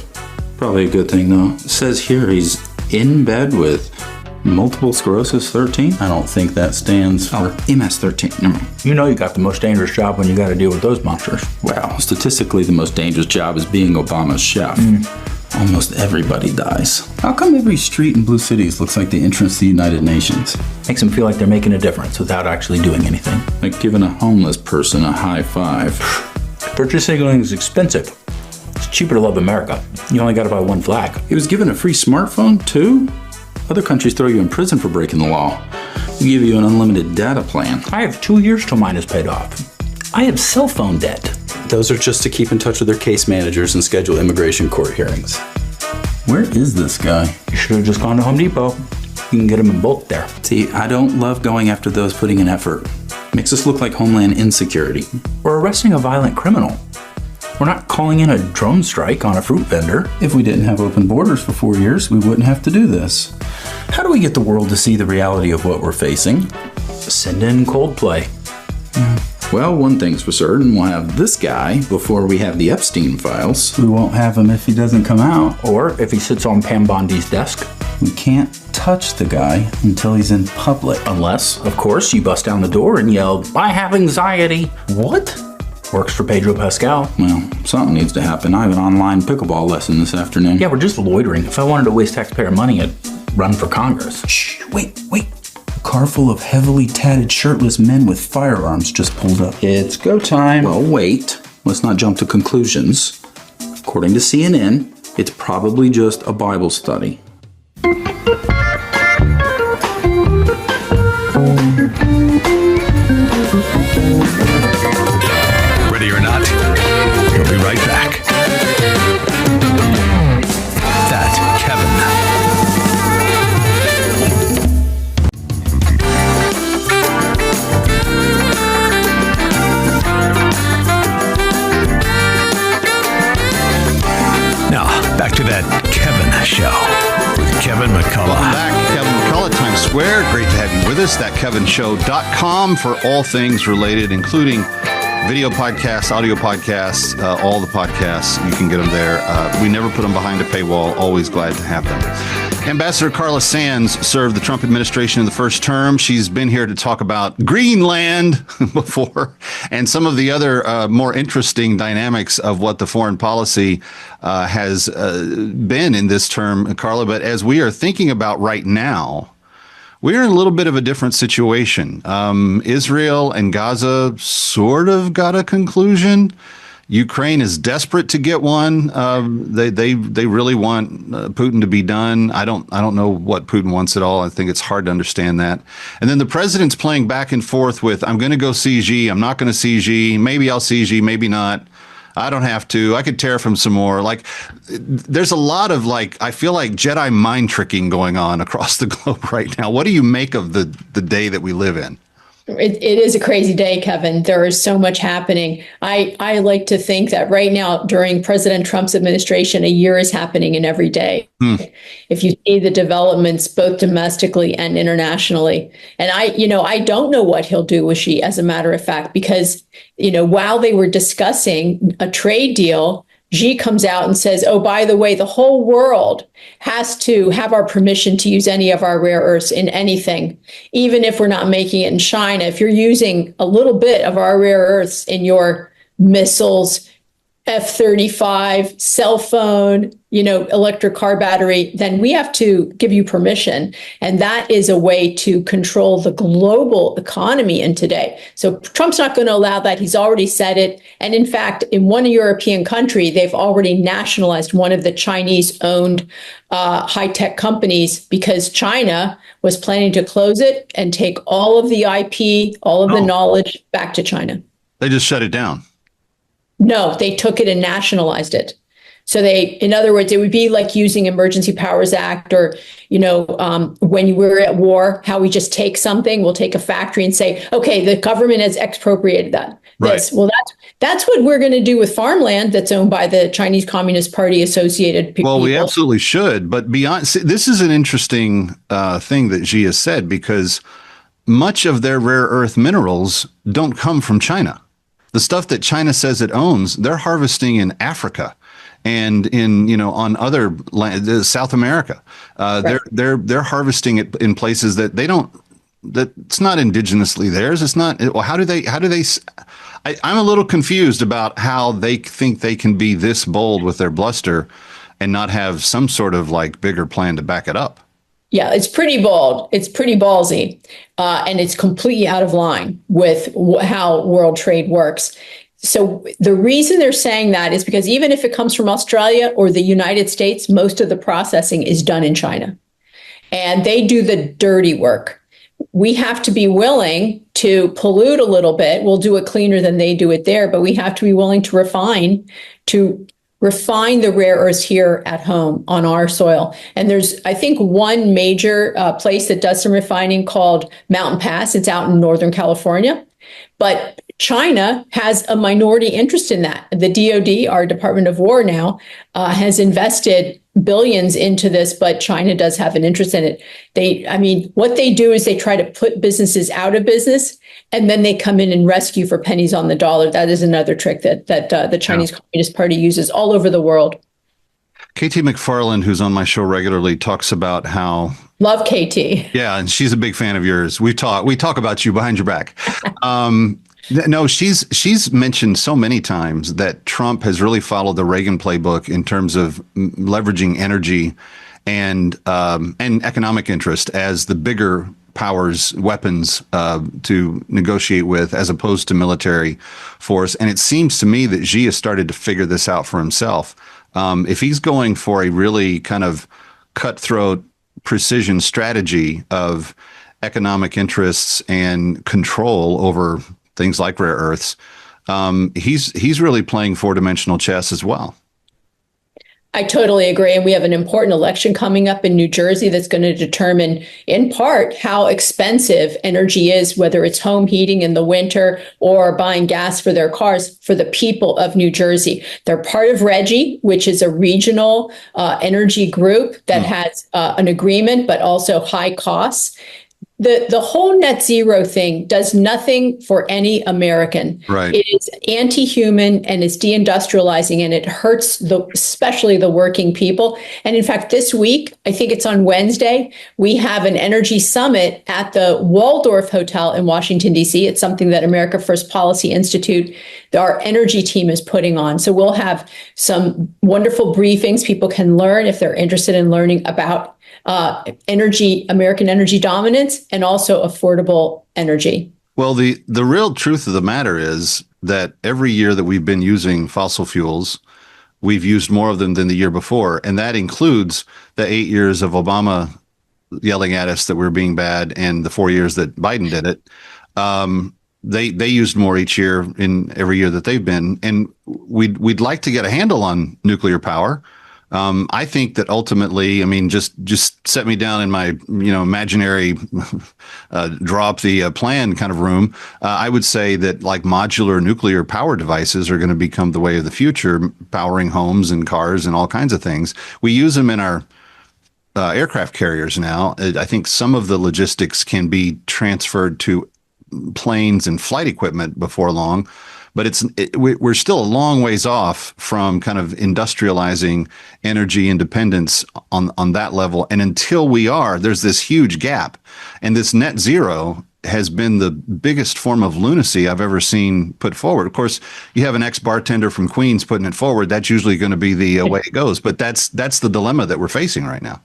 Probably a good thing, though. It says here he's in bed with multiple sclerosis 13. I don't think that stands for MS 13. No. You know you got the most dangerous job when you got to deal with those monsters. Well, statistically, the most dangerous job is being Obama's chef. Almost everybody dies. How come every street in blue cities looks like the entrance to the United Nations? Makes them feel like they're making a difference without actually doing anything. Like giving a homeless person a high five. Virtue signaling is expensive. It's cheaper to love America. You only got to buy one flag. He was given a free smartphone, too? Other countries throw you in prison for breaking the law. We give you an unlimited data plan. I have 2 years till mine is paid off. I have cell phone debt. Those are just to keep in touch with their case managers and schedule immigration court hearings. Where is this guy? You should have just gone to Home Depot. You can get them in bulk there. See, I don't love going after those putting in effort. Makes us look like Homeland insecurity. We're arresting a violent criminal. We're not calling in a drone strike on a fruit vendor. If we didn't have open borders for 4 years, we wouldn't have to do this. How do we get the world to see the reality of what we're facing? Send in Coldplay. Well, one thing's for certain, we'll have this guy before we have the Epstein files. We won't have him if he doesn't come out. Or if he sits on Pam Bondi's desk. We can't touch the guy until he's in public. Unless, of course, you bust down the door and yell, "I have anxiety." What? Works for Pedro Pascal. Well, something needs to happen. I have an online pickleball lesson this afternoon. Yeah, we're just loitering. If I wanted to waste taxpayer money, I'd run for Congress. Shh, wait. A car full of heavily tatted, shirtless men with firearms just pulled up. It's go time. Well, wait. Let's not jump to conclusions. Of According to CNN, it's probably just a Bible study. Ready or not, we'll be right back. That Kevin. Now, back to That Kevin Show with Kevin McCullough. Welcome back, Kevin McCullough, Times Square. Great to have you with us. ThatKevinShow.com for all things related, including video podcasts, audio podcasts, all the podcasts. You can get them there. We never put them behind a paywall. Always glad to have them. Ambassador Carla Sands served the Trump administration in the first term. She's been here to talk about Greenland before and some of the other more interesting dynamics of what the foreign policy has been in this term, Carla. But as we are thinking about right now, we're in a little bit of a different situation. Israel and Gaza sort of got a conclusion. Ukraine is desperate to get one. They really want Putin to be done. I don't know what Putin wants at all. I think it's hard to understand that. And then the president's playing back and forth with, I'm going to go see Xi. I'm not going to see Xi. Maybe I'll see Xi. Maybe not. I don't have to. I could tariff him some more. Like, there's a lot of I feel like Jedi mind tricking going on across the globe right now. What do you make of the day that we live in? It is a crazy day, Kevin. There is so much happening. I like to think that right now, during President Trump's administration, a year is happening in every day. If you see the developments both domestically and internationally. And I don't know what he'll do with Xi, as a matter of fact, because, while they were discussing a trade deal, Xi comes out and says, oh, by the way, the whole world has to have our permission to use any of our rare earths in anything, even if we're not making it in China. If you're using a little bit of our rare earths in your missiles, F-35, cell phone, electric car battery, then we have to give you permission. And that is a way to control the global economy in today. So Trump's not going to allow that. He's already said it. And in fact, in one European country, they've already nationalized one of the Chinese-owned high-tech companies because China was planning to close it and take all of the IP, all of the knowledge back to China. They just shut it down. No, they took it and nationalized it. So in other words, it would be like using Emergency Powers Act or, when we're at war, how we just take something, we'll take a factory and say, okay, the government has expropriated that. Right. Well, that's what we're going to do with farmland that's owned by the Chinese Communist Party associated people. Well, we absolutely should. But beyond, this is an interesting thing that Xi has said, because much of their rare earth minerals don't come from China. The stuff that China says it owns, they're harvesting in Africa and in, on other land, South America. Right. They're harvesting it in places that it's not indigenously theirs. It's not. Well, how do they? I'm a little confused about how they think they can be this bold with their bluster and not have some sort of bigger plan to back it up. Yeah, it's pretty bold. It's pretty ballsy. And it's completely out of line with how world trade works. So the reason they're saying that is because even if it comes from Australia or the United States, most of the processing is done in China. And they do the dirty work. We have to be willing to pollute a little bit. We'll do it cleaner than they do it there, but we have to be willing to refine the rare earths here at home on our soil. And there's, I think, one major place that does some refining called Mountain Pass. It's out in Northern California. But China has a minority interest in that. The DOD, our Department of War now, has invested billions into this, but China does have an interest in it. What they do is they try to put businesses out of business, and then they come in and rescue for pennies on the dollar. That is another trick that the Chinese Communist Party uses all over the world. KT McFarland, who's on my show regularly, talks about how... Love KT. Yeah, and she's a big fan of yours. We talk about you behind your back. No, she's mentioned so many times that Trump has really followed the Reagan playbook in terms of leveraging energy and economic interest as the bigger powers' weapons to negotiate with, as opposed to military force. And it seems to me that Xi has started to figure this out for himself. If he's going for a really kind of cutthroat precision strategy of economic interests and control over things like rare earths, he's really playing four-dimensional chess as well. I totally agree. And we have an important election coming up in New Jersey that's going to determine, in part, how expensive energy is, whether it's home heating in the winter or buying gas for their cars, for the people of New Jersey. They're part of RGGI, which is a regional energy group that has an agreement, but also high costs. The whole net zero thing does nothing for any American. Right. It is anti-human and it's deindustrializing, and it hurts especially the working people. And in fact, this week, I think it's on Wednesday, we have an energy summit at the Waldorf Hotel in Washington, D.C. It's something that America First Policy Institute, our energy team, is putting on. So we'll have some wonderful briefings. People can learn if they're interested in learning about American energy dominance, and also affordable energy. Well, the real truth of the matter is that every year that we've been using fossil fuels, we've used more of them than the year before. And that includes the 8 years of Obama yelling at us that we're being bad, and the 4 years that Biden did it. They used more each year in every year that they've been. And we'd like to get a handle on nuclear power. I think that ultimately, I mean, just set me down in my, imaginary draw up the plan kind of room. I would say that like modular nuclear power devices are going to become the way of the future, powering homes and cars and all kinds of things. We use them in our aircraft carriers now. I think some of the logistics can be transferred to planes and flight equipment before long. But we're still a long ways off from kind of industrializing energy independence on that level. And until we are, there's this huge gap. And this net zero has been the biggest form of lunacy I've ever seen put forward. Of course, you have an ex-bartender from Queens putting it forward. That's usually going to be the way it goes. But that's the dilemma that we're facing right now.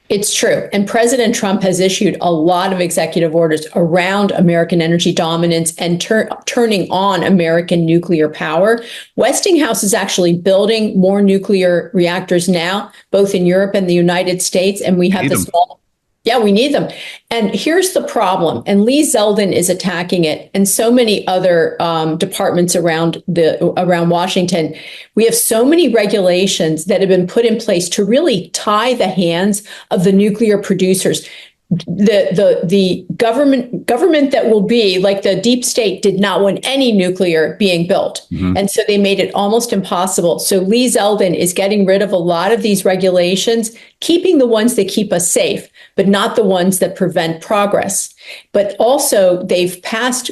It's true. And President Trump has issued a lot of executive orders around American energy dominance and turning on American nuclear power. Westinghouse is actually building more nuclear reactors now, both in Europe and the United States. And we have we need them. And here's the problem. And Lee Zeldin is attacking it, and so many other departments around Washington. We have so many regulations that have been put in place to really tie the hands of the nuclear producers. The government that will be, like the deep state, did not want any nuclear being built. Mm-hmm. And so they made it almost impossible. So Lee Zeldin is getting rid of a lot of these regulations, keeping the ones that keep us safe, but not the ones that prevent progress. But also they've passed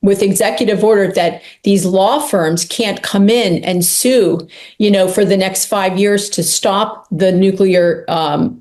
with executive order that these law firms can't come in and sue, for the next 5 years to stop the nuclear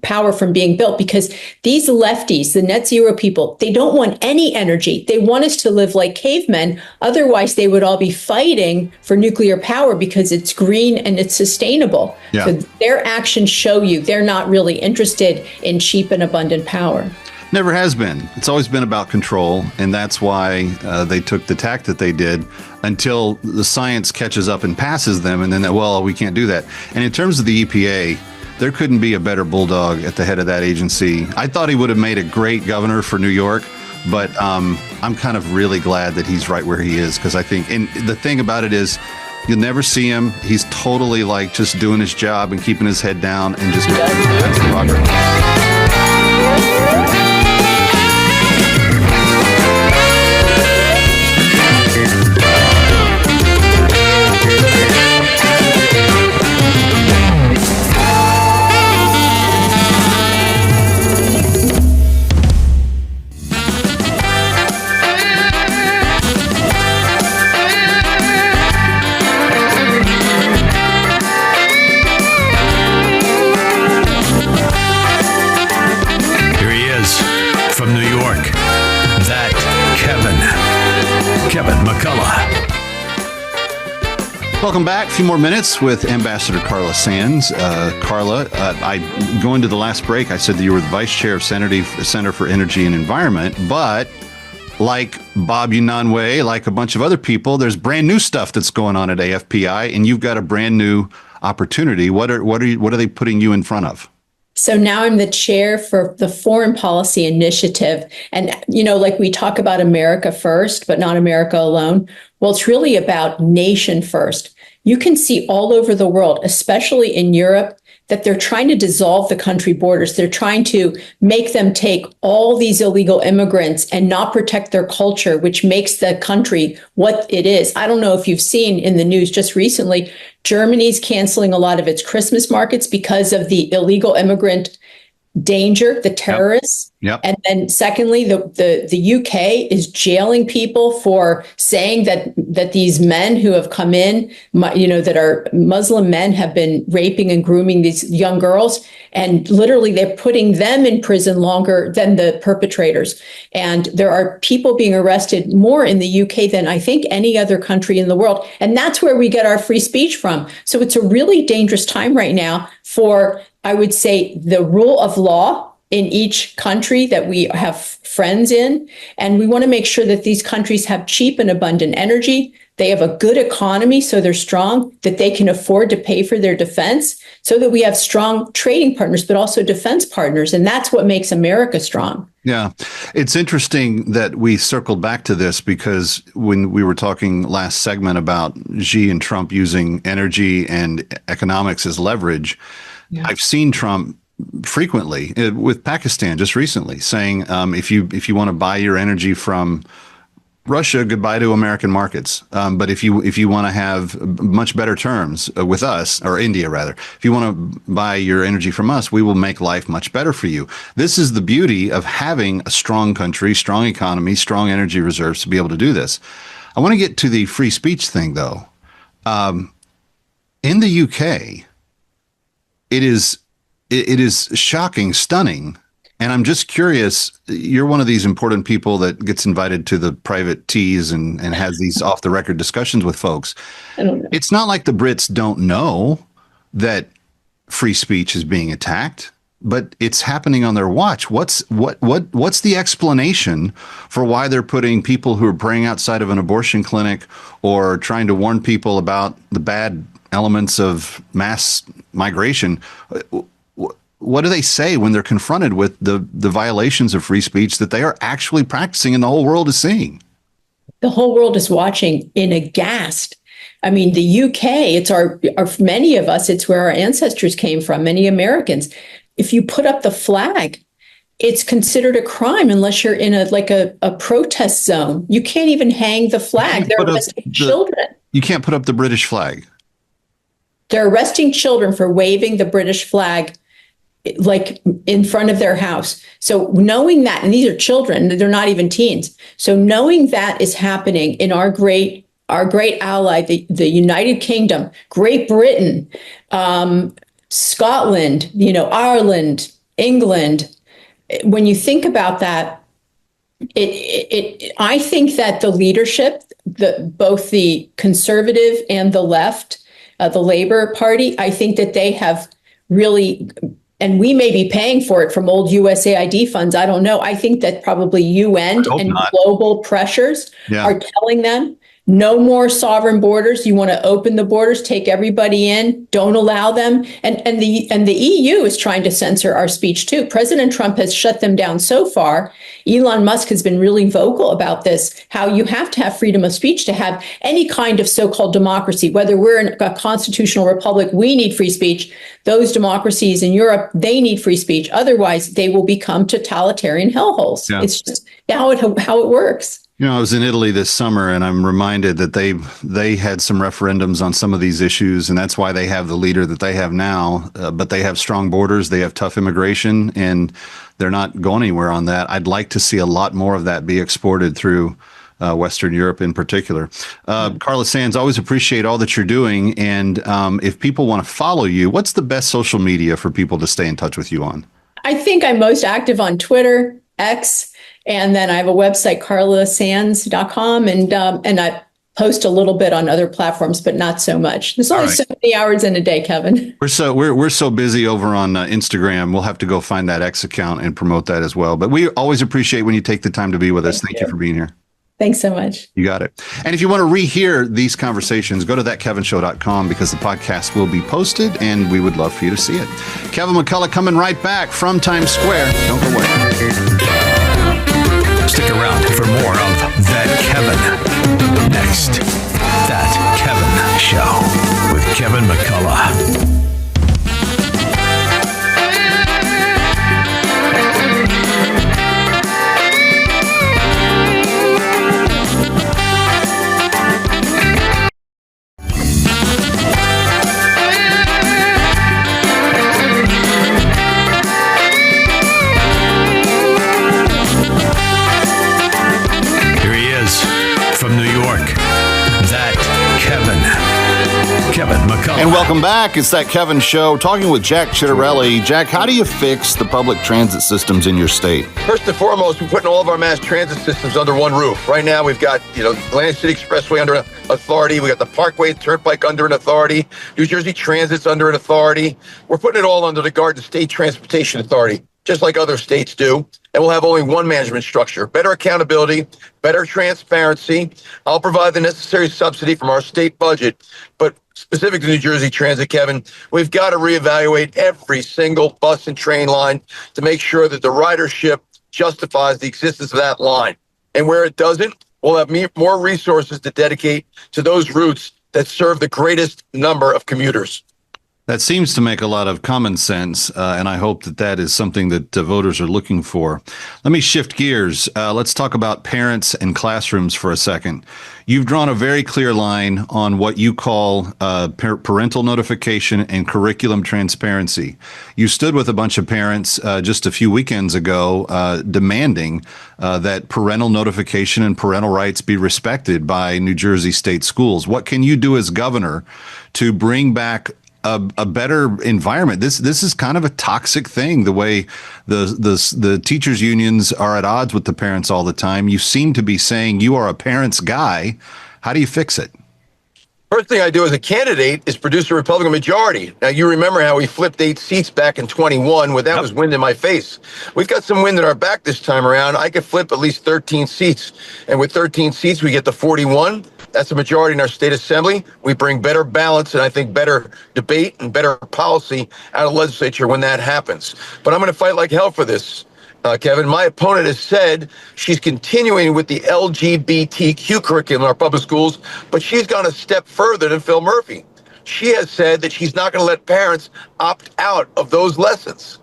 power from being built, because these lefties, the net zero people, they don't want any energy. They want us to live like cavemen. Otherwise, they would all be fighting for nuclear power because it's green and it's sustainable. Yeah. So their actions show you they're not really interested in cheap and abundant power. Never has been. It's always been about control, and that's why they took the tack that they did until the science catches up and passes them, and then we can't do that. And in terms of the EPA, there couldn't be a better bulldog at the head of that agency. I thought he would have made a great governor for New York, but I'm kind of really glad that he's right where he is, because I think, and the thing about it is, you'll never see him. He's totally like just doing his job and keeping his head down and just making progress. Kevin McCullough. Welcome back. A few more minutes with Ambassador Carla Sands. Carla, going to the last break, I said that you were the vice chair of Center for Energy and Environment, but like Bob Unanue, like a bunch of other people, there's brand new stuff that's going on at AFPI, and you've got a brand new opportunity. What are they putting you in front of? So now I'm the chair for the Foreign Policy Initiative. And, like we talk about America first, but not America alone. Well, it's really about nation first. You can see all over the world, especially in Europe, that they're trying to dissolve the country borders. They're trying to make them take all these illegal immigrants and not protect their culture, which makes the country what it is. I don't know if you've seen in the news just recently, Germany's canceling a lot of its Christmas markets because of the illegal immigrant danger, the terrorists. Yep. And then secondly, the UK is jailing people for saying that these men who have come in, that are Muslim men, have been raping and grooming these young girls. And literally they're putting them in prison longer than the perpetrators. And there are people being arrested more in the UK than I think any other country in the world. And that's where we get our free speech from. So it's a really dangerous time right now for, I would say, the rule of law in each country that we have friends in. And we want to make sure that these countries have cheap and abundant energy. They have a good economy, so they're strong, that they can afford to pay for their defense, so that we have strong trading partners, but also defense partners. And that's what makes America strong. Yeah, it's interesting that we circled back to this, because when we were talking last segment about Xi and Trump using energy and economics as leverage, I've seen Trump frequently with Pakistan just recently saying, if you want to buy your energy from Russia, goodbye to American markets. But if you want to have much better terms with us, or India rather, if you want to buy your energy from us, we will make life much better for you. This is the beauty of having a strong country, strong economy, strong energy reserves to be able to do this. I want to get to the free speech thing, though. In the UK, it is shocking, stunning. And I'm just curious, you're one of these important people that gets invited to the private teas and has these off the record discussions with folks. I don't know. It's not like the Brits don't know that free speech is being attacked, but it's happening on their watch. What's the explanation for why they're putting people who are praying outside of an abortion clinic or trying to warn people about the bad elements of mass migration? What do they say when they're confronted with the violations of free speech that they are actually practicing and the whole world is seeing? The whole world is watching in aghast. I mean, the UK, it's our many of us, it's where our ancestors came from, many Americans. If you put up the flag, it's considered a crime unless you're in a protest zone. You can't even hang the flag. They're arresting children. You can't put up the British flag. They're arresting children for waving the British flag like in front of their house. So knowing that, and these are children, they're not even teens. So knowing that is happening in our great ally, the United Kingdom, Great Britain, Scotland, Ireland, England. When you think about that, I think that the leadership, both the conservative and the left, the Labour Party, I think that they have really, and we may be paying for it from old USAID funds. I don't know. I think that probably UN and global pressures are telling them no more sovereign borders. You want to open the borders, take everybody in, don't allow them. And the EU is trying to censor our speech too. President Trump has shut them down so far. Elon Musk has been really vocal about this, how you have to have freedom of speech to have any kind of so-called democracy. Whether we're in a constitutional republic, we need free speech. Those democracies in Europe, they need free speech. Otherwise, they will become totalitarian hellholes. Yeah. It's just how it works. I was in Italy this summer, and I'm reminded that they had some referendums on some of these issues, and that's why they have the leader that they have now. But they have strong borders, they have tough immigration, and they're not going anywhere on that. I'd like to see a lot more of that be exported through Western Europe in particular. Carla Sands, always appreciate all that you're doing. And if people want to follow you, what's the best social media for people to stay in touch with you on? I think I'm most active on Twitter, X, and then I have a website, carlasands.com, and I post a little bit on other platforms, but not so much. There's only so many hours in a day, Kevin. We're so busy over on Instagram. We'll have to go find that X account and promote that as well. But we always appreciate when you take the time to be with us. Thank you for being here. Thanks so much. You got it. And if you want to rehear these conversations, go to thatkevinshow.com because the podcast will be posted and we would love for you to see it. Kevin McCullough coming right back from Times Square. Don't go away. Stick around for more of That Kevin. Next, That Kevin Show with Kevin McCullough. From New York, That Kevin McCullough. And welcome back. It's That Kevin Show, talking with Jack Ciattarelli. Jack, how do you fix the public transit systems in your state? First and foremost, we're putting all of our mass transit systems under one roof. Right now, we've got, Atlantic City Expressway under an authority. We got the Parkway Turnpike under an authority. New Jersey Transit's under an authority. We're putting it all under the Garden State Transportation Authority, just like other states do. And we'll have only one management structure. Better accountability, better transparency. I'll provide the necessary subsidy from our state budget. But specific to New Jersey Transit, Kevin, we've got to reevaluate every single bus and train line to make sure that the ridership justifies the existence of that line. And where it doesn't, we'll have more resources to dedicate to those routes that serve the greatest number of commuters. That seems to make a lot of common sense, and I hope that that is something that voters are looking for. Let me shift gears. Let's talk about parents and classrooms for a second. You've drawn a very clear line on what you call parental notification and curriculum transparency. You stood with a bunch of parents just a few weekends ago demanding that parental notification and parental rights be respected by New Jersey state schools. What can you do as governor to bring back a better environment? This is kind of a toxic thing, the way the teachers unions are at odds with the parents all the time. You seem to be saying you are a parents guy. How do you fix it? First thing I do as a candidate is produce a Republican majority. Now, you remember how we flipped 8 seats back in 21 when that was wind in my face. We've got some wind at our back this time around. I could flip at least 13 seats. And with 13 seats, we get to 41. That's a majority in our state assembly. We bring better balance and I think better debate and better policy out of the legislature when that happens. But I'm going to fight like hell for this. Kevin, my opponent has said she's continuing with the LGBTQ curriculum in our public schools, but she's gone a step further than Phil Murphy. She has said that she's not going to let parents opt out of those lessons.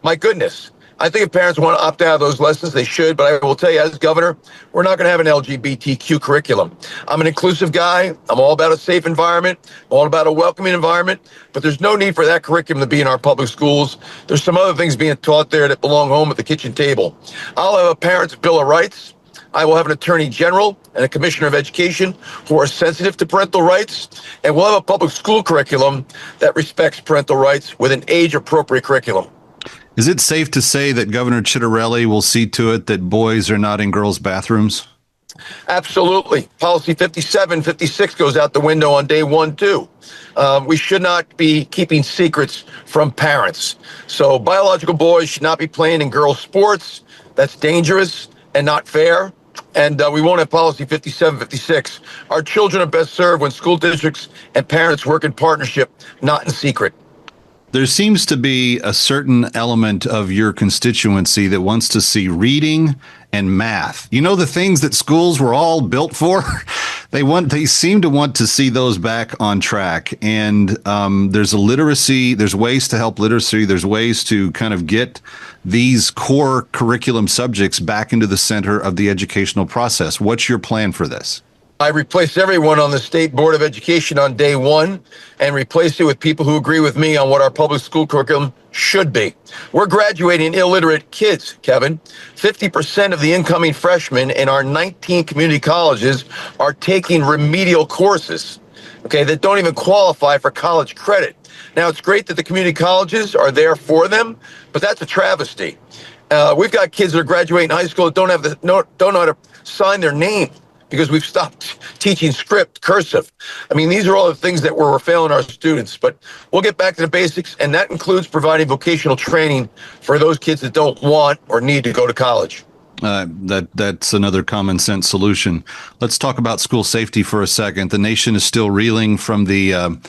My goodness. I think if parents want to opt out of those lessons, they should. But I will tell you, as governor, we're not going to have an LGBTQ curriculum. I'm an inclusive guy. I'm all about a safe environment, all about a welcoming environment. But there's no need for that curriculum to be in our public schools. There's some other things being taught there that belong home at the kitchen table. I'll have a parent's Bill of Rights. I will have an attorney general and a commissioner of education who are sensitive to parental rights. And we'll have a public school curriculum that respects parental rights with an age-appropriate curriculum. Is it safe to say that Governor Ciattarelli will see to it that boys are not in girls' bathrooms? Absolutely. Policy 57, 56 goes out the window on day 1, too. We should not be keeping secrets from parents. So biological boys should not be playing in girls' sports. That's dangerous and not fair. And we won't have policy 57, 56. Our children are best served when school districts and parents work in partnership, not in secret. There seems to be a certain element of your constituency that wants to see reading and math. You know, the things that schools were all built for? They seem to want to see those back on track. And there's ways to help literacy. There's ways to kind of get these core curriculum subjects back into the center of the educational process. What's your plan for this? I replaced everyone on the State Board of Education on day 1 and replaced it with people who agree with me on what our public school curriculum should be. We're graduating illiterate kids, Kevin. 50% of the incoming freshmen in our 19 community colleges are taking remedial courses, that don't even qualify for college credit. Now, it's great that the community colleges are there for them, but that's a travesty. We've got kids that are graduating high school that don't know how to sign their name, because we've stopped teaching script, cursive. I mean, these are all the things that we're failing our students, but we'll get back to the basics, and that includes providing vocational training for those kids that don't want or need to go to college. That's another common sense solution. Let's talk about school safety for a second. The nation is still reeling from the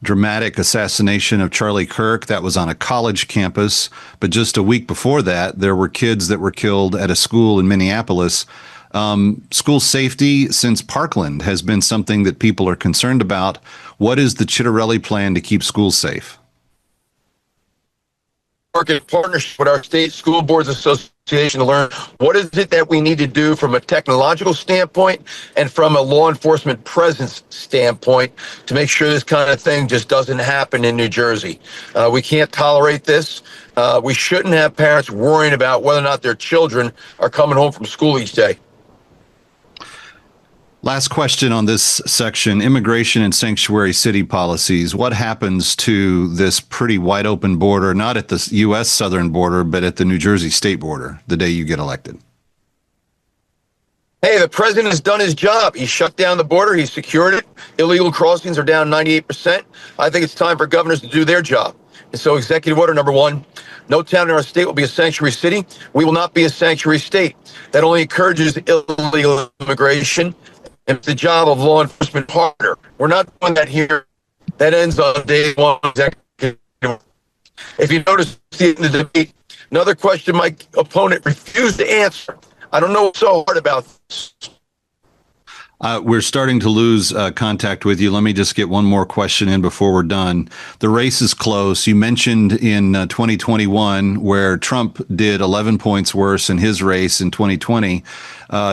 dramatic assassination of Charlie Kirk. That was on a college campus. But just a week before that, there were kids that were killed at a school in Minneapolis. School safety since Parkland has been something that people are concerned about. What is the Ciattarelli plan to keep schools safe? Work in partnership with our state school boards association to learn what is it that we need to do from a technological standpoint and from a law enforcement presence standpoint to make sure this kind of thing just doesn't happen in New Jersey. We can't tolerate this. We shouldn't have parents worrying about whether or not their children are coming home from school each day. Last question on this section, immigration and sanctuary city policies. What happens to this pretty wide open border, not at the U.S. southern border, but at the New Jersey state border the day you get elected? Hey, the president has done his job. He shut down the border. He secured it. Illegal crossings are down 98%. I think it's time for governors to do their job. And so executive order number 1, no town in our state will be a sanctuary city. We will not be a sanctuary state. That only encourages illegal immigration. And it's the job of law enforcement harder. We're not doing that here. That ends on day 1. If you notice in the debate, another question my opponent refused to answer. I don't know what's so hard about this. We're starting to lose contact with you. Let me just get one more question in before we're done. The race is close. You mentioned in 2021 where Trump did 11 points worse in his race in 2020.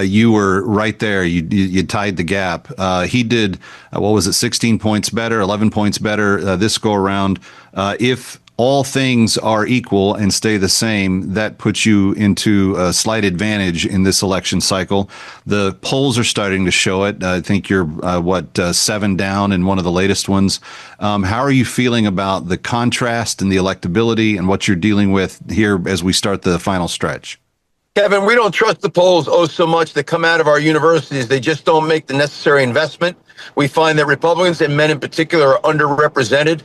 You were right there. You tied the gap. He did, 16 points better, 11 points better this go around. If all things are equal and stay the same, that puts you into a slight advantage in this election cycle. The polls are starting to show it. I think you're, 7 down in one of the latest ones. How are you feeling about the contrast and the electability and what you're dealing with here as we start the final stretch? Kevin, we don't trust the polls so much that come out of our universities. They just don't make the necessary investment. We find that Republicans and men in particular are underrepresented.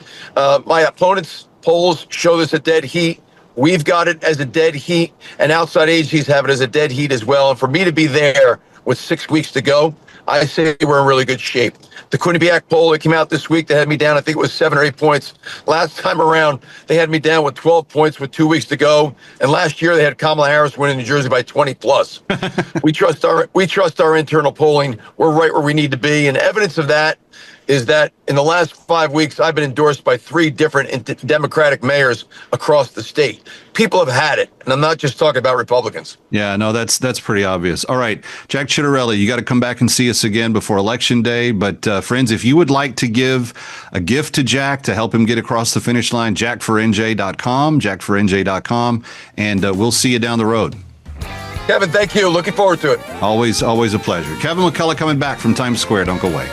My opponent's polls show this a dead heat. We've got it as a dead heat, and outside agencies have it as a dead heat as well. And for me to be there with 6 weeks to go, I say we're in really good shape. The Quinnipiac poll that came out this week, they had me down, I think it was 7 or 8 points. Last time around, they had me down with 12 points with 2 weeks to go. And last year, they had Kamala Harris winning New Jersey by 20 plus. We trust our internal polling. We're right where we need to be. And evidence of that is that in the last 5 weeks, I've been endorsed by 3 different Democratic mayors across the state. People have had it, and I'm not just talking about Republicans. Yeah, no, that's pretty obvious. All right, Jack Ciattarelli, you got to come back and see us again before Election Day. But friends, if you would like to give a gift to Jack to help him get across the finish line, jackfornj.com, and we'll see you down the road. Kevin, thank you. Looking forward to it. Always a pleasure. Kevin McCullough coming back from Times Square. Don't go away.